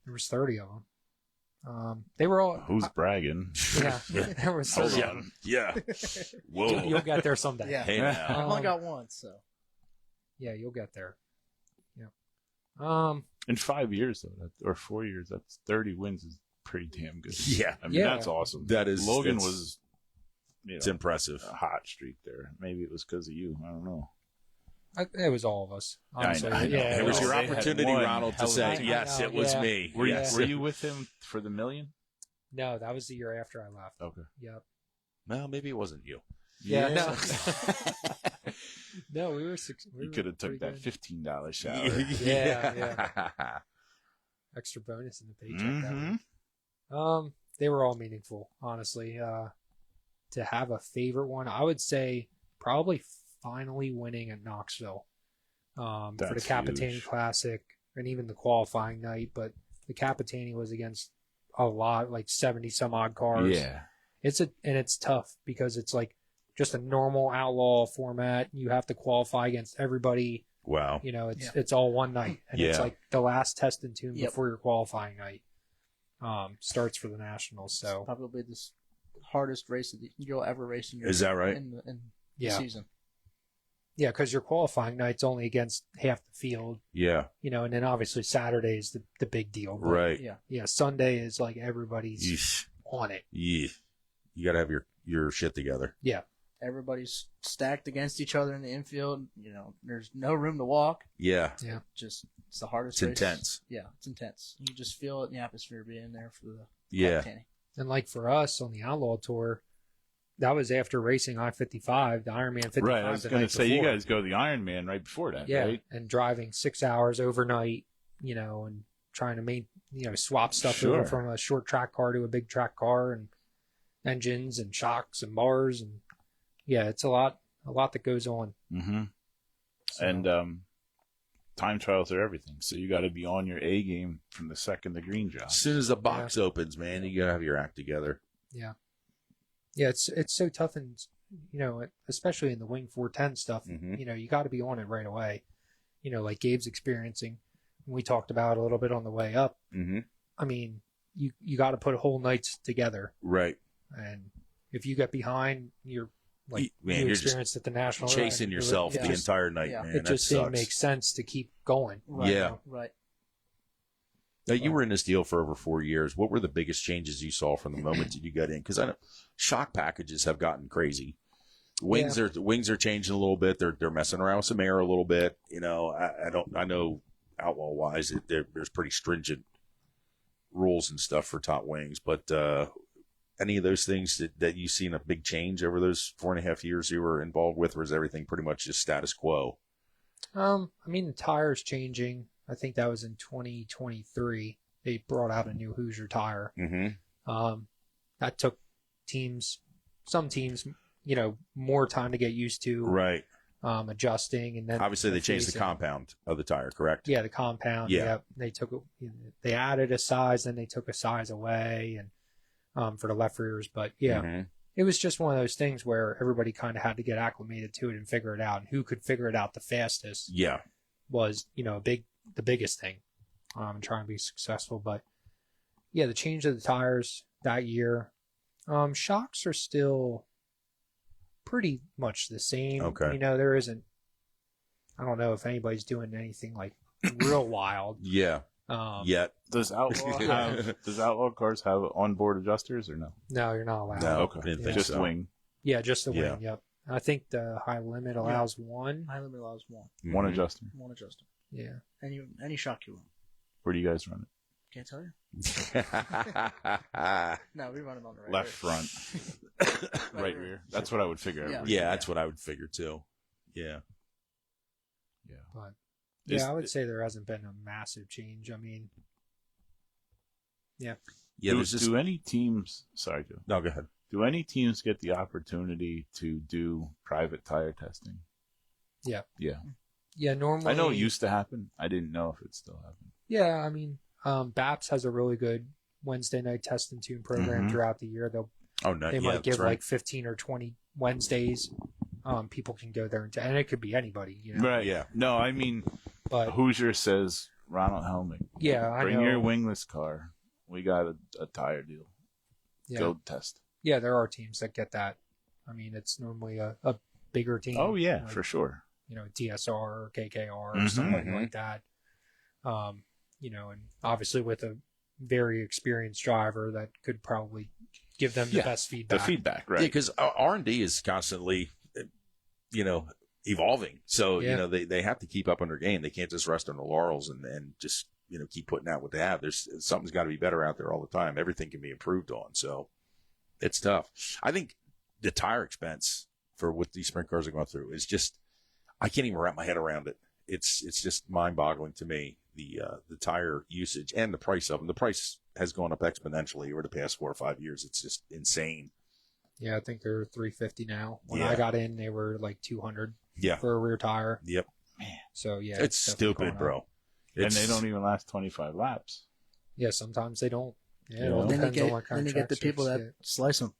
There was 30 of them. They were all. Who's bragging? Yeah, there was 30 of them. Yeah. Whoa. You'll get there someday. Yeah. Hey now. I've only got one, so. Yeah, you'll get there. Yeah. In 5 years, though, or 4 years, that's 30 wins is pretty damn good. Yeah. I mean, Yeah. that's awesome. That is- Logan it's- was, It's impressive. a hot streak there. Maybe it was because of you. I don't know. It was all of us. Honestly. I know. Yeah, It was They your had opportunity, one Ronald, to hell of say, a- yes, I it know, was yeah. me. Were you, Yes. were you with him for the million? No, that was the year after I left. Okay. Yep. Well, maybe it wasn't you. Yeah. No. No, we were six. You could have took that $15 shower. Yeah. Extra bonus in the paycheck. That Mhm. one. They were all meaningful, honestly. To have a favorite one, I would say probably finally winning at Knoxville for the That's Capitani huge. Classic and even the qualifying night. But the Capitani was against a lot, like 70 some odd cars. Yeah. It's tough because it's like just a normal outlaw format. You have to qualify against everybody. Wow. You know, Yeah. it's all one night, and it's Yeah. like the last test and tune Yep. before your qualifying night starts for the nationals. So Probably the hardest race that you'll ever race in your Is that right? in the yeah, season. yeah, because your qualifying night's only against half the field, Yeah. you know, and then obviously Saturday is the big deal. But Right. Yeah. yeah, Sunday is like everybody's Yeesh. on it. Yeah. You got to have your shit together. Yeah, Everybody's stacked against each other in the infield. You know, there's no room to walk. Yeah. yeah. It's the hardest It's race. intense. Yeah, it's intense. You just feel it in the atmosphere being there for the Yeah. Capitani. And like for us on the Outlaw Tour, that was after racing I-55, the Ironman 55. Right. I was the going to night say, you before. guys go the Ironman right before that, Yeah, right? and driving 6 hours overnight, and trying to swap stuff over from a short track car to a big track car, and engines and shocks and bars, and it's a lot that goes on. Mm-hmm. So, And time trials are everything, so you got to be on your A game from the second the green job. As soon as the box opens, man, you gotta have your act together. yeah, it's so tough, and especially in the Wing 410 stuff. Mhm. You got to be on it right away. Like Gabe's experiencing. We talked about a little bit on the way up. Mm-hmm. I mean, you got to put whole nights together, Right. and if you get behind, you're like Man, you you're experienced at the national chasing run, yourself it the just- entire night, yeah. man. It just that didn't sucks. make sense to keep going. Right. Yeah. Right. Now, you were in this deal for over 4 years. What were the biggest changes you saw from the moment that you got in? Because I know shock packages have gotten crazy. Wings are changing a little bit. They're messing around with some air a little bit. I know outlaw wise there's pretty stringent rules and stuff for top wings, but any of those things that you've seen a big change over those 4.5 years you were involved with, or is everything pretty much just status quo? I mean, the tires changing. I think that was in 2023. They brought out a new Hoosier tire. Mm-hmm. That took some teams, more time to get used to. Right. Adjusting, and then Obviously they changed the facing. compound of the tire, correct? Yeah, the compound. Yeah. They they added a size, then they took a size away, and for the left rears. But Mhm. it was just one of those things where everybody kind of had to get acclimated to it and figure it out. And who could figure it out the fastest Yeah. was, the biggest thing. And trying to be successful. But the change of the tires that year. Shocks are still pretty much the same. Okay. There isn't. I don't know if anybody's doing anything like real wild. Yeah. Yet. Does outlaw cars have onboard adjusters or no? No, you're not allowed. No, Okay. didn't think Just so. wing. Yeah, just the Yeah. wing. Yep. I think the high limit allows one. High limit allows one. One Mhm. adjuster. One adjuster. Yeah. Any shock you want. Where do you guys run it? Can't tell you. Mm-hmm. No, we run it on the right. Left front, right rear. That's what I would figure. Yeah. Yeah, that's what I would figure too. Yeah. Yeah. But Is- I would say there hasn't been a massive change. I mean, Yeah. do, There's just do any teams? Sorry, Joe. no. Go ahead. Do any teams get the opportunity to do private tire testing? Yeah. Yeah. yeah, normally. I know it used to happen. I didn't know if it still happened. Yeah, I mean, BAPS has a really good Wednesday night test and tune program Mhm. throughout the year. Oh no. They yeah, might that's give right. like 15 or 20 Wednesdays. People can go there and it could be anybody, Right. Yeah. No, I mean, But Hoosier says, Ronald Helmick, yeah, I bring know. your wingless car. We got a tire deal. yeah. Go test. Yeah, there are teams that get that. I mean, it's normally a bigger team. Oh, yeah, like, for sure. DSR or KKR or Mhm. something like that. And obviously with a very experienced driver that could probably give them the Yeah, best The feedback. feedback, Yeah, right. because R&D is constantly, evolving. So Yeah. they have to keep up on their game. They can't just rest on their laurels and just keep putting out what they have. There's something's got to be better out there all the time. Everything can be improved on. So it's tough. I think the tire expense for what these sprint cars are going through is just, I can't even wrap my head around it. It's just mind boggling to me. The tire usage and the price of them. The price has gone up exponentially over the past 4 or 5 years. It's just insane. Yeah, I think they're $350 now. When Yeah. I got in, they were like $200 Yeah. for a rear tire. Yep. So yeah, It's definitely stupid, gone up. bro. And they don't even last 25 laps. Yeah, sometimes they don't. Yeah, Yeah. it all Then you depends on get what kind then you of get the tracks people you that get. slice them.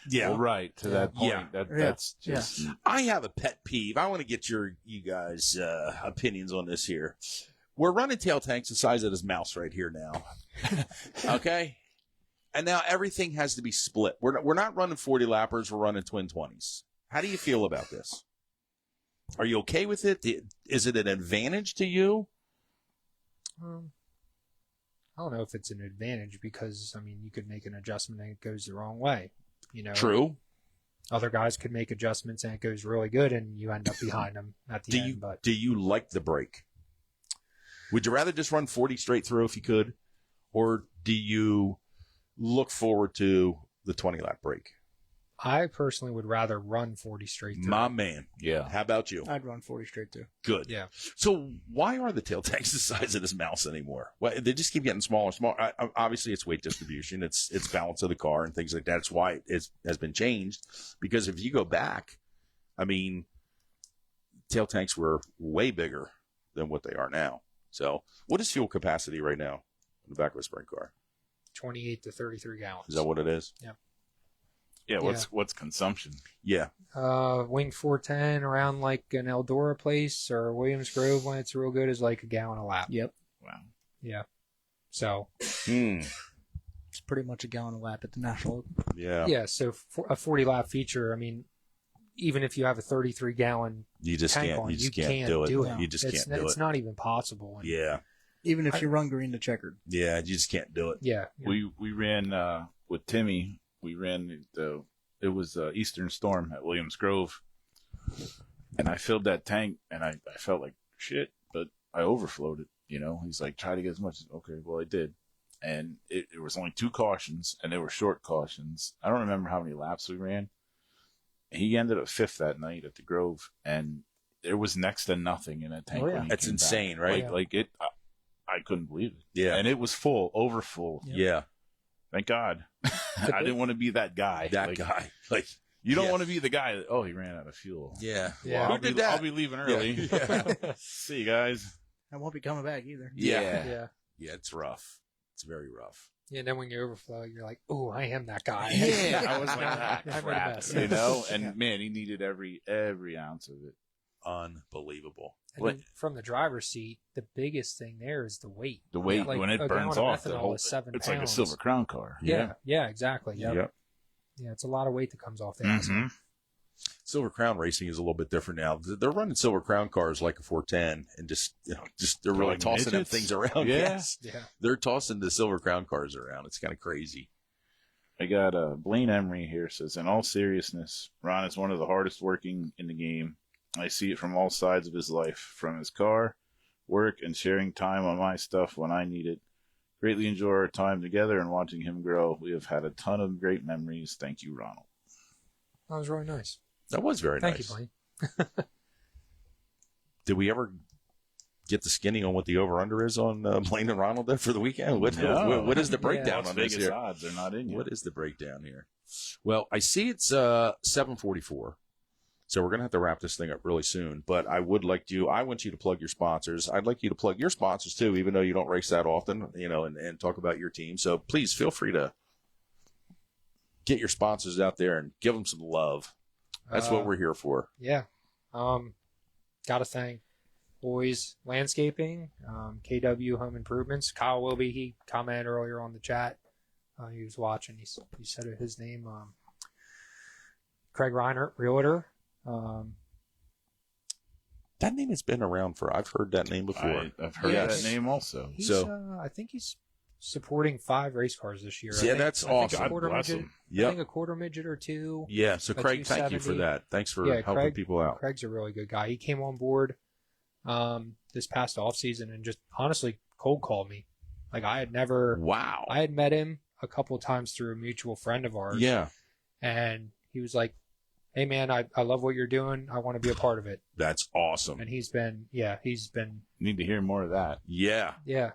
Yeah. Well, right, to that point. Yeah. That's just... I have a pet peeve. I want to get you guys' opinions on this here. We're running tail tanks the size of this mouse right here now. Okay? And now everything has to be split. We're not running 40 lappers. We're running twin 20s. How do you feel about this? Are you okay with it? Is it an advantage to you? I don't know if it's an advantage because, I mean, you could make an adjustment and it goes the wrong way. True. Other guys could make adjustments and it goes really good and you end up behind them at the end. But Do you like the break? Would you rather just run 40 straight through if you could? Or do you look forward to the 20 lap break? I personally would rather run 40 straight through. My man. Yeah. How about you? I'd run 40 straight too. Good. Yeah. So why are the tail tanks the size of this mouse anymore? Well, they just keep getting smaller and smaller. Obviously, it's weight distribution. It's balance of the car and things like that. That's why it has been changed. Because if you go back, I mean, tail tanks were way bigger than what they are now. So what is fuel capacity right now in the back of a sprint car? 28 to 33 gallons. Is that what it is? Yeah. What's consumption? Yeah. Wing 410 around like an Eldora place or Williams Grove when it's real good is like a gallon a lap. Yep. Wow. Yeah. So, It's pretty much a gallon a lap at the National Open. Yeah. yeah. So for a 40 lap feature, I mean, even if you have a 33 gallon You just tank can't. on, You just can't do it. No. You just it's, can't do it's it. not even possible. And Yeah. Even if you run green to checkered. Yeah. You just can't do it. Yeah. We ran with Timmy. We ran it was Eastern Storm at Williams Grove, and I filled that tank, and I felt like shit, but I overflowed it. You know, he's like, try to get as much. Okay, well, I did, and it was only 2 cautions, and they were short cautions. I don't remember how many laps we ran. He ended up 5th that night at the Grove, and there was next to nothing in that tank. Oh, yeah. when he That's came insane, back. right? Like it, I couldn't believe it. Yeah. And it was full, over full. Yeah. Thank God. I didn't want to be that guy. That Like, guy. Like, You don't Yeah. want to be the guy that, he ran out of fuel. yeah. Yeah. Who did that? I'll be leaving early. Yeah. See you guys. I won't be coming back either. Yeah. Yeah. Yeah, it's rough. It's very rough. Yeah, and then when you overflow, you're like, "Oh, I am that guy." Yeah. I was like, I'm the crap, best. you know? And Yeah. man, he needed every ounce of it. Unbelievable. And then from the driver's seat, the biggest thing there is the weight. The weight, Like, when it a burns gallon of off, the ethanol whole, is 7 it's like a pounds. Silver Crown car. Yeah, exactly. Yep. Yep. Yeah, it's a lot of weight that comes off there. Mm-hmm. Silver Crown racing is a little bit different now. They're running Silver Crown cars like a 410 and just they're really Like tossing them midgets? things around. Yeah. Yes. Yeah. They're tossing the Silver Crown cars around. It's kind of crazy. I got Blaine Emery here says, in all seriousness, Ron is one of the hardest working in the game. I see it from all sides of his life, from his car, work, and sharing time on my stuff when I need it. Greatly enjoy our time together and watching him grow. We have had a ton of great memories. Thank you, Ronald. That was really nice. That was very Thank nice. you, Blaine. Did we ever get the skinny on what the over-under is on Blaine and Ronald there for the weekend? What is the breakdown Las on this Vegas here? odds, they're not in yet. What is the breakdown here? Well, I see it's 7:44, so we're going to have to wrap this thing up really soon. But I want you to plug your sponsors. I'd like you to plug your sponsors too, even though you don't race that often, and talk about your team. So please feel free to get your sponsors out there and give them some love. That's what we're here for. Yeah. Got to thank Boys Landscaping, KW Home Improvements. Kyle Wilby, he commented earlier on the chat. He was watching. He said his name. Craig Reinert, Realtor. That name has been around I've heard that name before. I've heard Yes. that name also. He's, So- I think he's supporting 5 race cars this year. Yeah, that's awesome. A quarter God bless midget, him. I Yep. think a quarter midget or 2. Yeah. So a Craig, thank you for 270. that. Thanks for Yeah, helping Craig- people out. Craig's a really good guy. He came on board this past off season and just honestly cold called me. Like I had met him a couple of times through a mutual friend of ours. Yeah. And he was like, "Hey man, I love what you're doing. I want to be a part of it." That's awesome. And he's been Need to hear more of that. Yeah. yeah.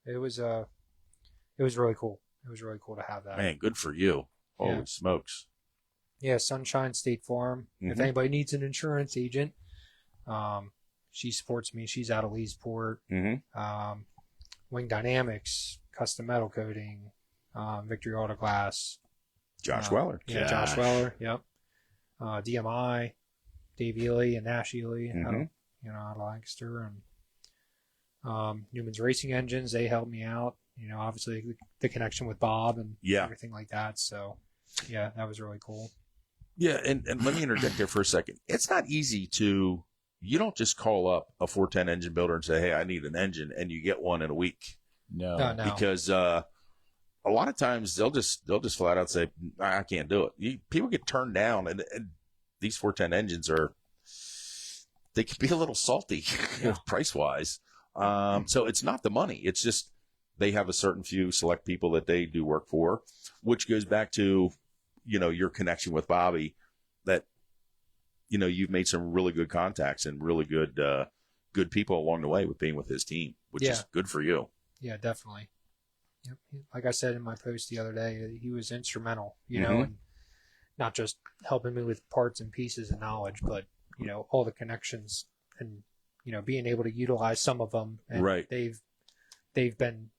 It was really cool. It was really cool to have that. Man, good for you. Holy Yeah. smokes. Yeah, Sunshine State Farm. If Mhm. anybody needs an insurance agent, she supports me. She's out of Leesport. Mm-hmm. Wing Dynamics, Custom Metal Coating, Victory Auto Glass. Josh Weller. Yeah, Josh Weller. Yep. DMI, Dave Ely and Nash Ely, Mhm. out of Lancaster, and Newman's Racing Engines. They helped me out. Obviously the connection with Bob and Yeah. everything like that. So, yeah, that was really cool. Yeah, and let me interject there for a second. It's not easy you don't just call up a 410 engine builder and say, "Hey, I need an engine," and you get one in a week. No. No. Because a lot of times they'll just flat out say, "I can't do it." People get turned down, and these 410 engines they can be a little salty price wise. So it's not the money; it's just they have a certain few select people that they do work for, which goes back to your connection with Bobby, that, you've made some really good contacts and really good people along the way with being with his team, which is good for you. Yeah, definitely. Yep. Like I said in my post the other day, he was instrumental, Mm-hmm. and not just helping me with parts and pieces and knowledge, but, all the connections and, being able to utilize some of them. And Right. they've been,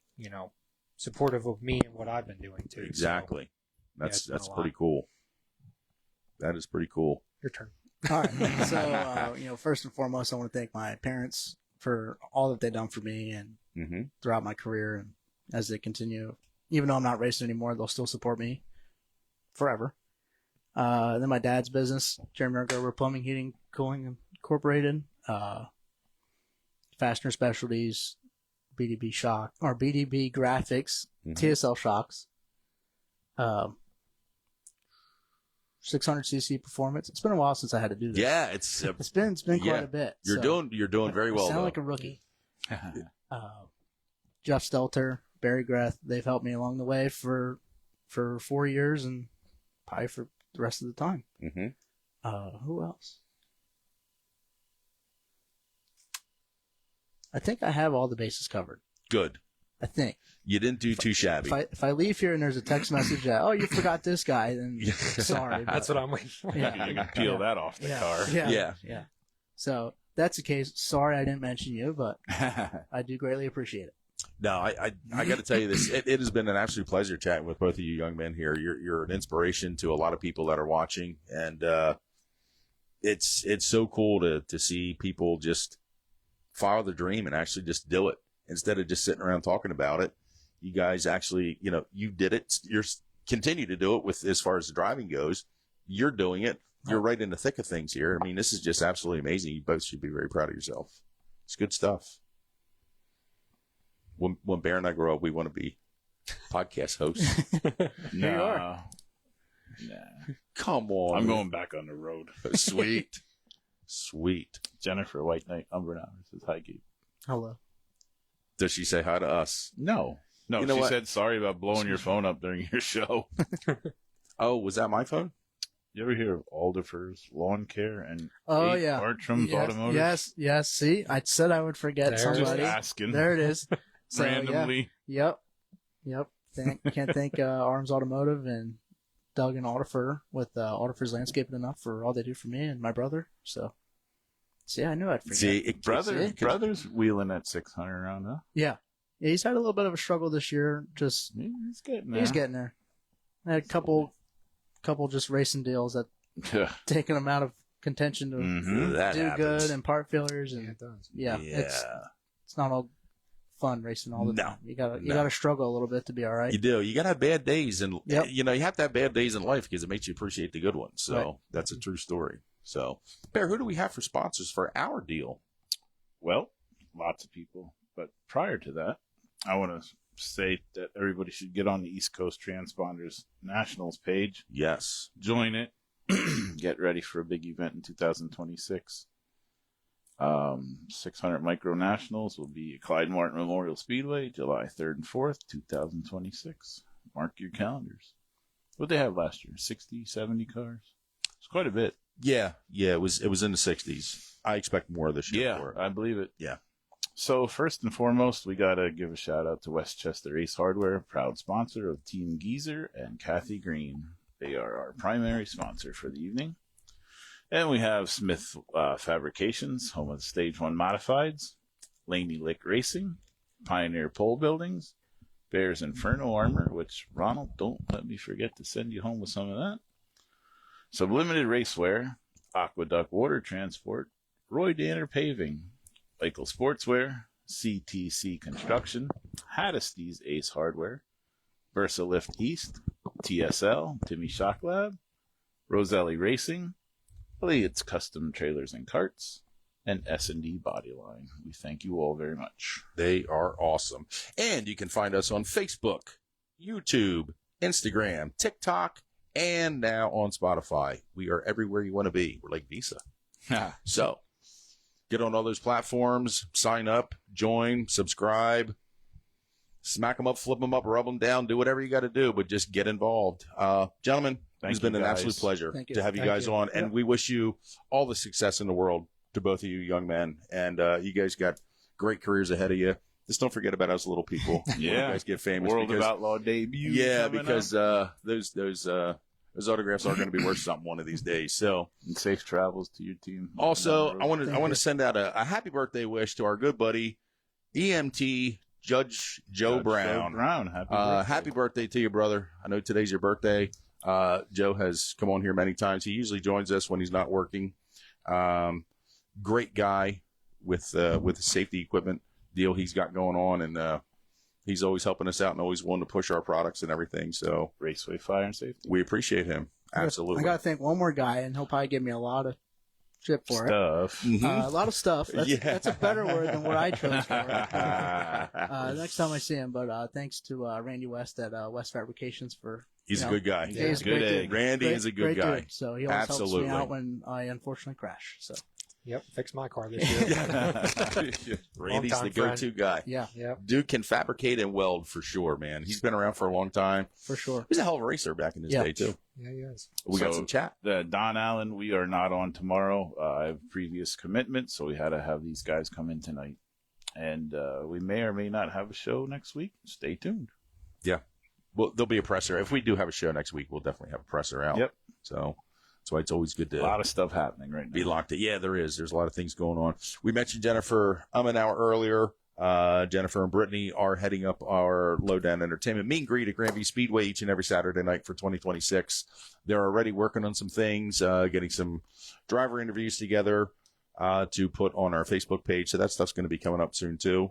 supportive of me and what I've been doing too. Exactly. So, That's it's been a pretty lot. cool. That is pretty cool. Your turn. All right. So, first and foremost, I want to thank my parents for all that they've done for me and Mm-hmm. throughout my career. And as they continue, even though I'm not racing anymore, they'll still support me forever. Then my dad's business, Gerber Plumbing, Heating, Cooling Incorporated, Fastener Specialties, BDB Graphics, Mm-hmm. TSL Shocks, 600cc Performance. It's been a while since I had to do this. Yeah, it's been quite yeah. a bit. You're doing very well. I sound Though. like a rookie. Jeff Stelter, Barry Greth, they've helped me along the way for 4 years and probably for the rest of the time. Mm-hmm. Who else? I think I have all the bases covered. Good. I think. You didn't do too shabby. If I leave here and there's a text message that, oh, you forgot this guy, then sorry. That's what I'm waiting for. Yeah. You can peel that off the car. Yeah. So that's the case. Sorry I didn't mention you, but I do greatly appreciate it. No, I got to tell you this. It has been an absolute pleasure chatting with both of you young men here. You're an inspiration to a lot of people that are watching, and it's so cool to see people just follow their dream and actually just do it instead of just sitting around talking about it. You guys actually, you did it. You're continue to do it with as far as the driving goes. You're doing it. You're right in the thick of things here. I mean, this is just absolutely amazing. You both should be very proud of yourself. It's good stuff. When Bear and I grow up, we want to be podcast hosts. Here you are. Nah. Come on. I'm going back on the road. Sweet. Sweet. Jennifer White Knight, Umbernaut says, hi, Gabe. Hello. Does she say hi to us? No, You know she what? said sorry about blowing your phone up during your show. Oh, was that my phone? You ever hear of Alderfer's Lawn Care and Oh, yeah. Bartram's Automotive? Yes. See, I said I would forget There it is. Just somebody. asking. There it is. So, randomly. Yeah. Yep. Can't thank Arms Automotive and Doug and Alderfer with Alderfer's Landscaping enough for all they do for me and my brother. So, see, I knew I'd forget. See, Brothers wheeling at 600 around, huh? Yeah, he's had a little bit of a struggle this year. Just He's getting there. he's getting there. I had a couple just racing deals that taken him out of contention to Mhm. that do happens. good and part failures and it does. yeah, it's not all fun racing all the No. time. You gotta No. struggle a little bit to be all right. You do. You got to have bad days, and Yep. you have to have bad days in life because it makes you appreciate the good ones. So Right. that's a true story. So, Bear, who do we have for sponsors for our deal? Well, lots of people. But prior to that, I want to say that everybody should get on the East Coast Transponders Nationals page. Yes. Join it. Get ready for a big event in 2026. 600 Micro Nationals will be at Clyde Martin Memorial Speedway, July 3rd and 4th, 2026. Mark your calendars. What they have last year? 60, 70 cars? It's quite a bit. Yeah. It was in the 60s. I expect more this year. For it. I believe it. Yeah. So first and foremost, we got to give a shout out to Westchester Ace Hardware, proud sponsor of Team Geezer and Kathy Green. They are our primary sponsor for the evening. And we have Smith Fabrications, home of the Stage 1 Modifieds, Laney Lick Racing, Pioneer Pole Buildings, Bears Inferno Armor, which, Ronald, don't let me forget to send you home with some of that. Sublimited Racewear, Aqueduct Water Transport, Roy Danner Paving, Michael Sportswear, CTC Construction, Haddesty's Ace Hardware, VersaLift East, TSL, Timmy Shock Lab, Roselli Racing, Elliott's Custom Trailers and Carts, and S&D Bodyline. We thank you all very much. They are awesome. And you can find us on Facebook, YouTube, Instagram, TikTok, and now on Spotify. We are everywhere you want to be. We're like Visa. So get on all those platforms, sign up, join, subscribe, smack them up, flip them up, rub them down, do whatever you got to do, but just get involved. Gentlemen, It's been an absolute pleasure to have you guys on, and we wish you all the success in the world to both of you young men. And you guys got great careers ahead of you. Just don't forget about us little people. Yeah, when you guys get famous. World of Outlaw debut. Yeah, because those autographs are going to be worth something one of these days. So, and safe travels to your team. Also, I want to send out a happy birthday wish to our good buddy EMT Judge Joe Brown. Happy birthday to you, brother. I know today's your birthday. Joe has come on here many times. He usually joins us when he's not working. Great guy with the safety equipment deal he's got going on, and he's always helping us out and always wanting to push our products and everything. So Raceway Fire and Safety. We appreciate him. Absolutely. I got to thank one more guy, and he'll probably give me a lot of shit for stuff. it. A lot of stuff. That's a better word than what I chose for it. Next time I see him. But thanks to Randy West at West Fabrications for. He's a good guy. He's a good egg. Randy is a good guy. Dude. So he always helps me out when I unfortunately crash. So. Yep, fixed my car this year. Randy's the go-to guy. Yeah. Dude can fabricate and weld for sure, man. He's been around for a long time. For sure. He's a hell of a racer back in his day, too. Yeah, he is. We got some chat. Don Allen, we are not on tomorrow. I have previous commitments, so we had to have these guys come in tonight. And we may or may not have a show next week. Stay tuned. Yeah. Well, there'll be a presser. If we do have a show next week, we'll definitely have a presser out. Yep. So that's why it's always good to. A lot of stuff happening right now. Be locked in. Yeah, there is. There's a lot of things going on. We mentioned Jennifer an hour earlier. Jennifer and Brittany are heading up our Lowdown Entertainment meet and greet at Granby Speedway each and every Saturday night for 2026. They're already working on some things, getting some driver interviews together to put on our Facebook page. So that stuff's going to be coming up soon, too.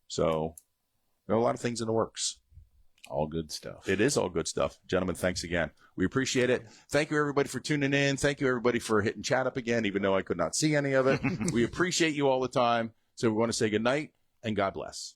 So there are a lot of things in the works. All good stuff. It is all good stuff. Gentlemen, thanks again. We appreciate it. Thank you, everybody, for tuning in. Thank you, everybody, for hitting chat up again, even though I could not see any of it. We appreciate you all the time. So we want to say good night and God bless.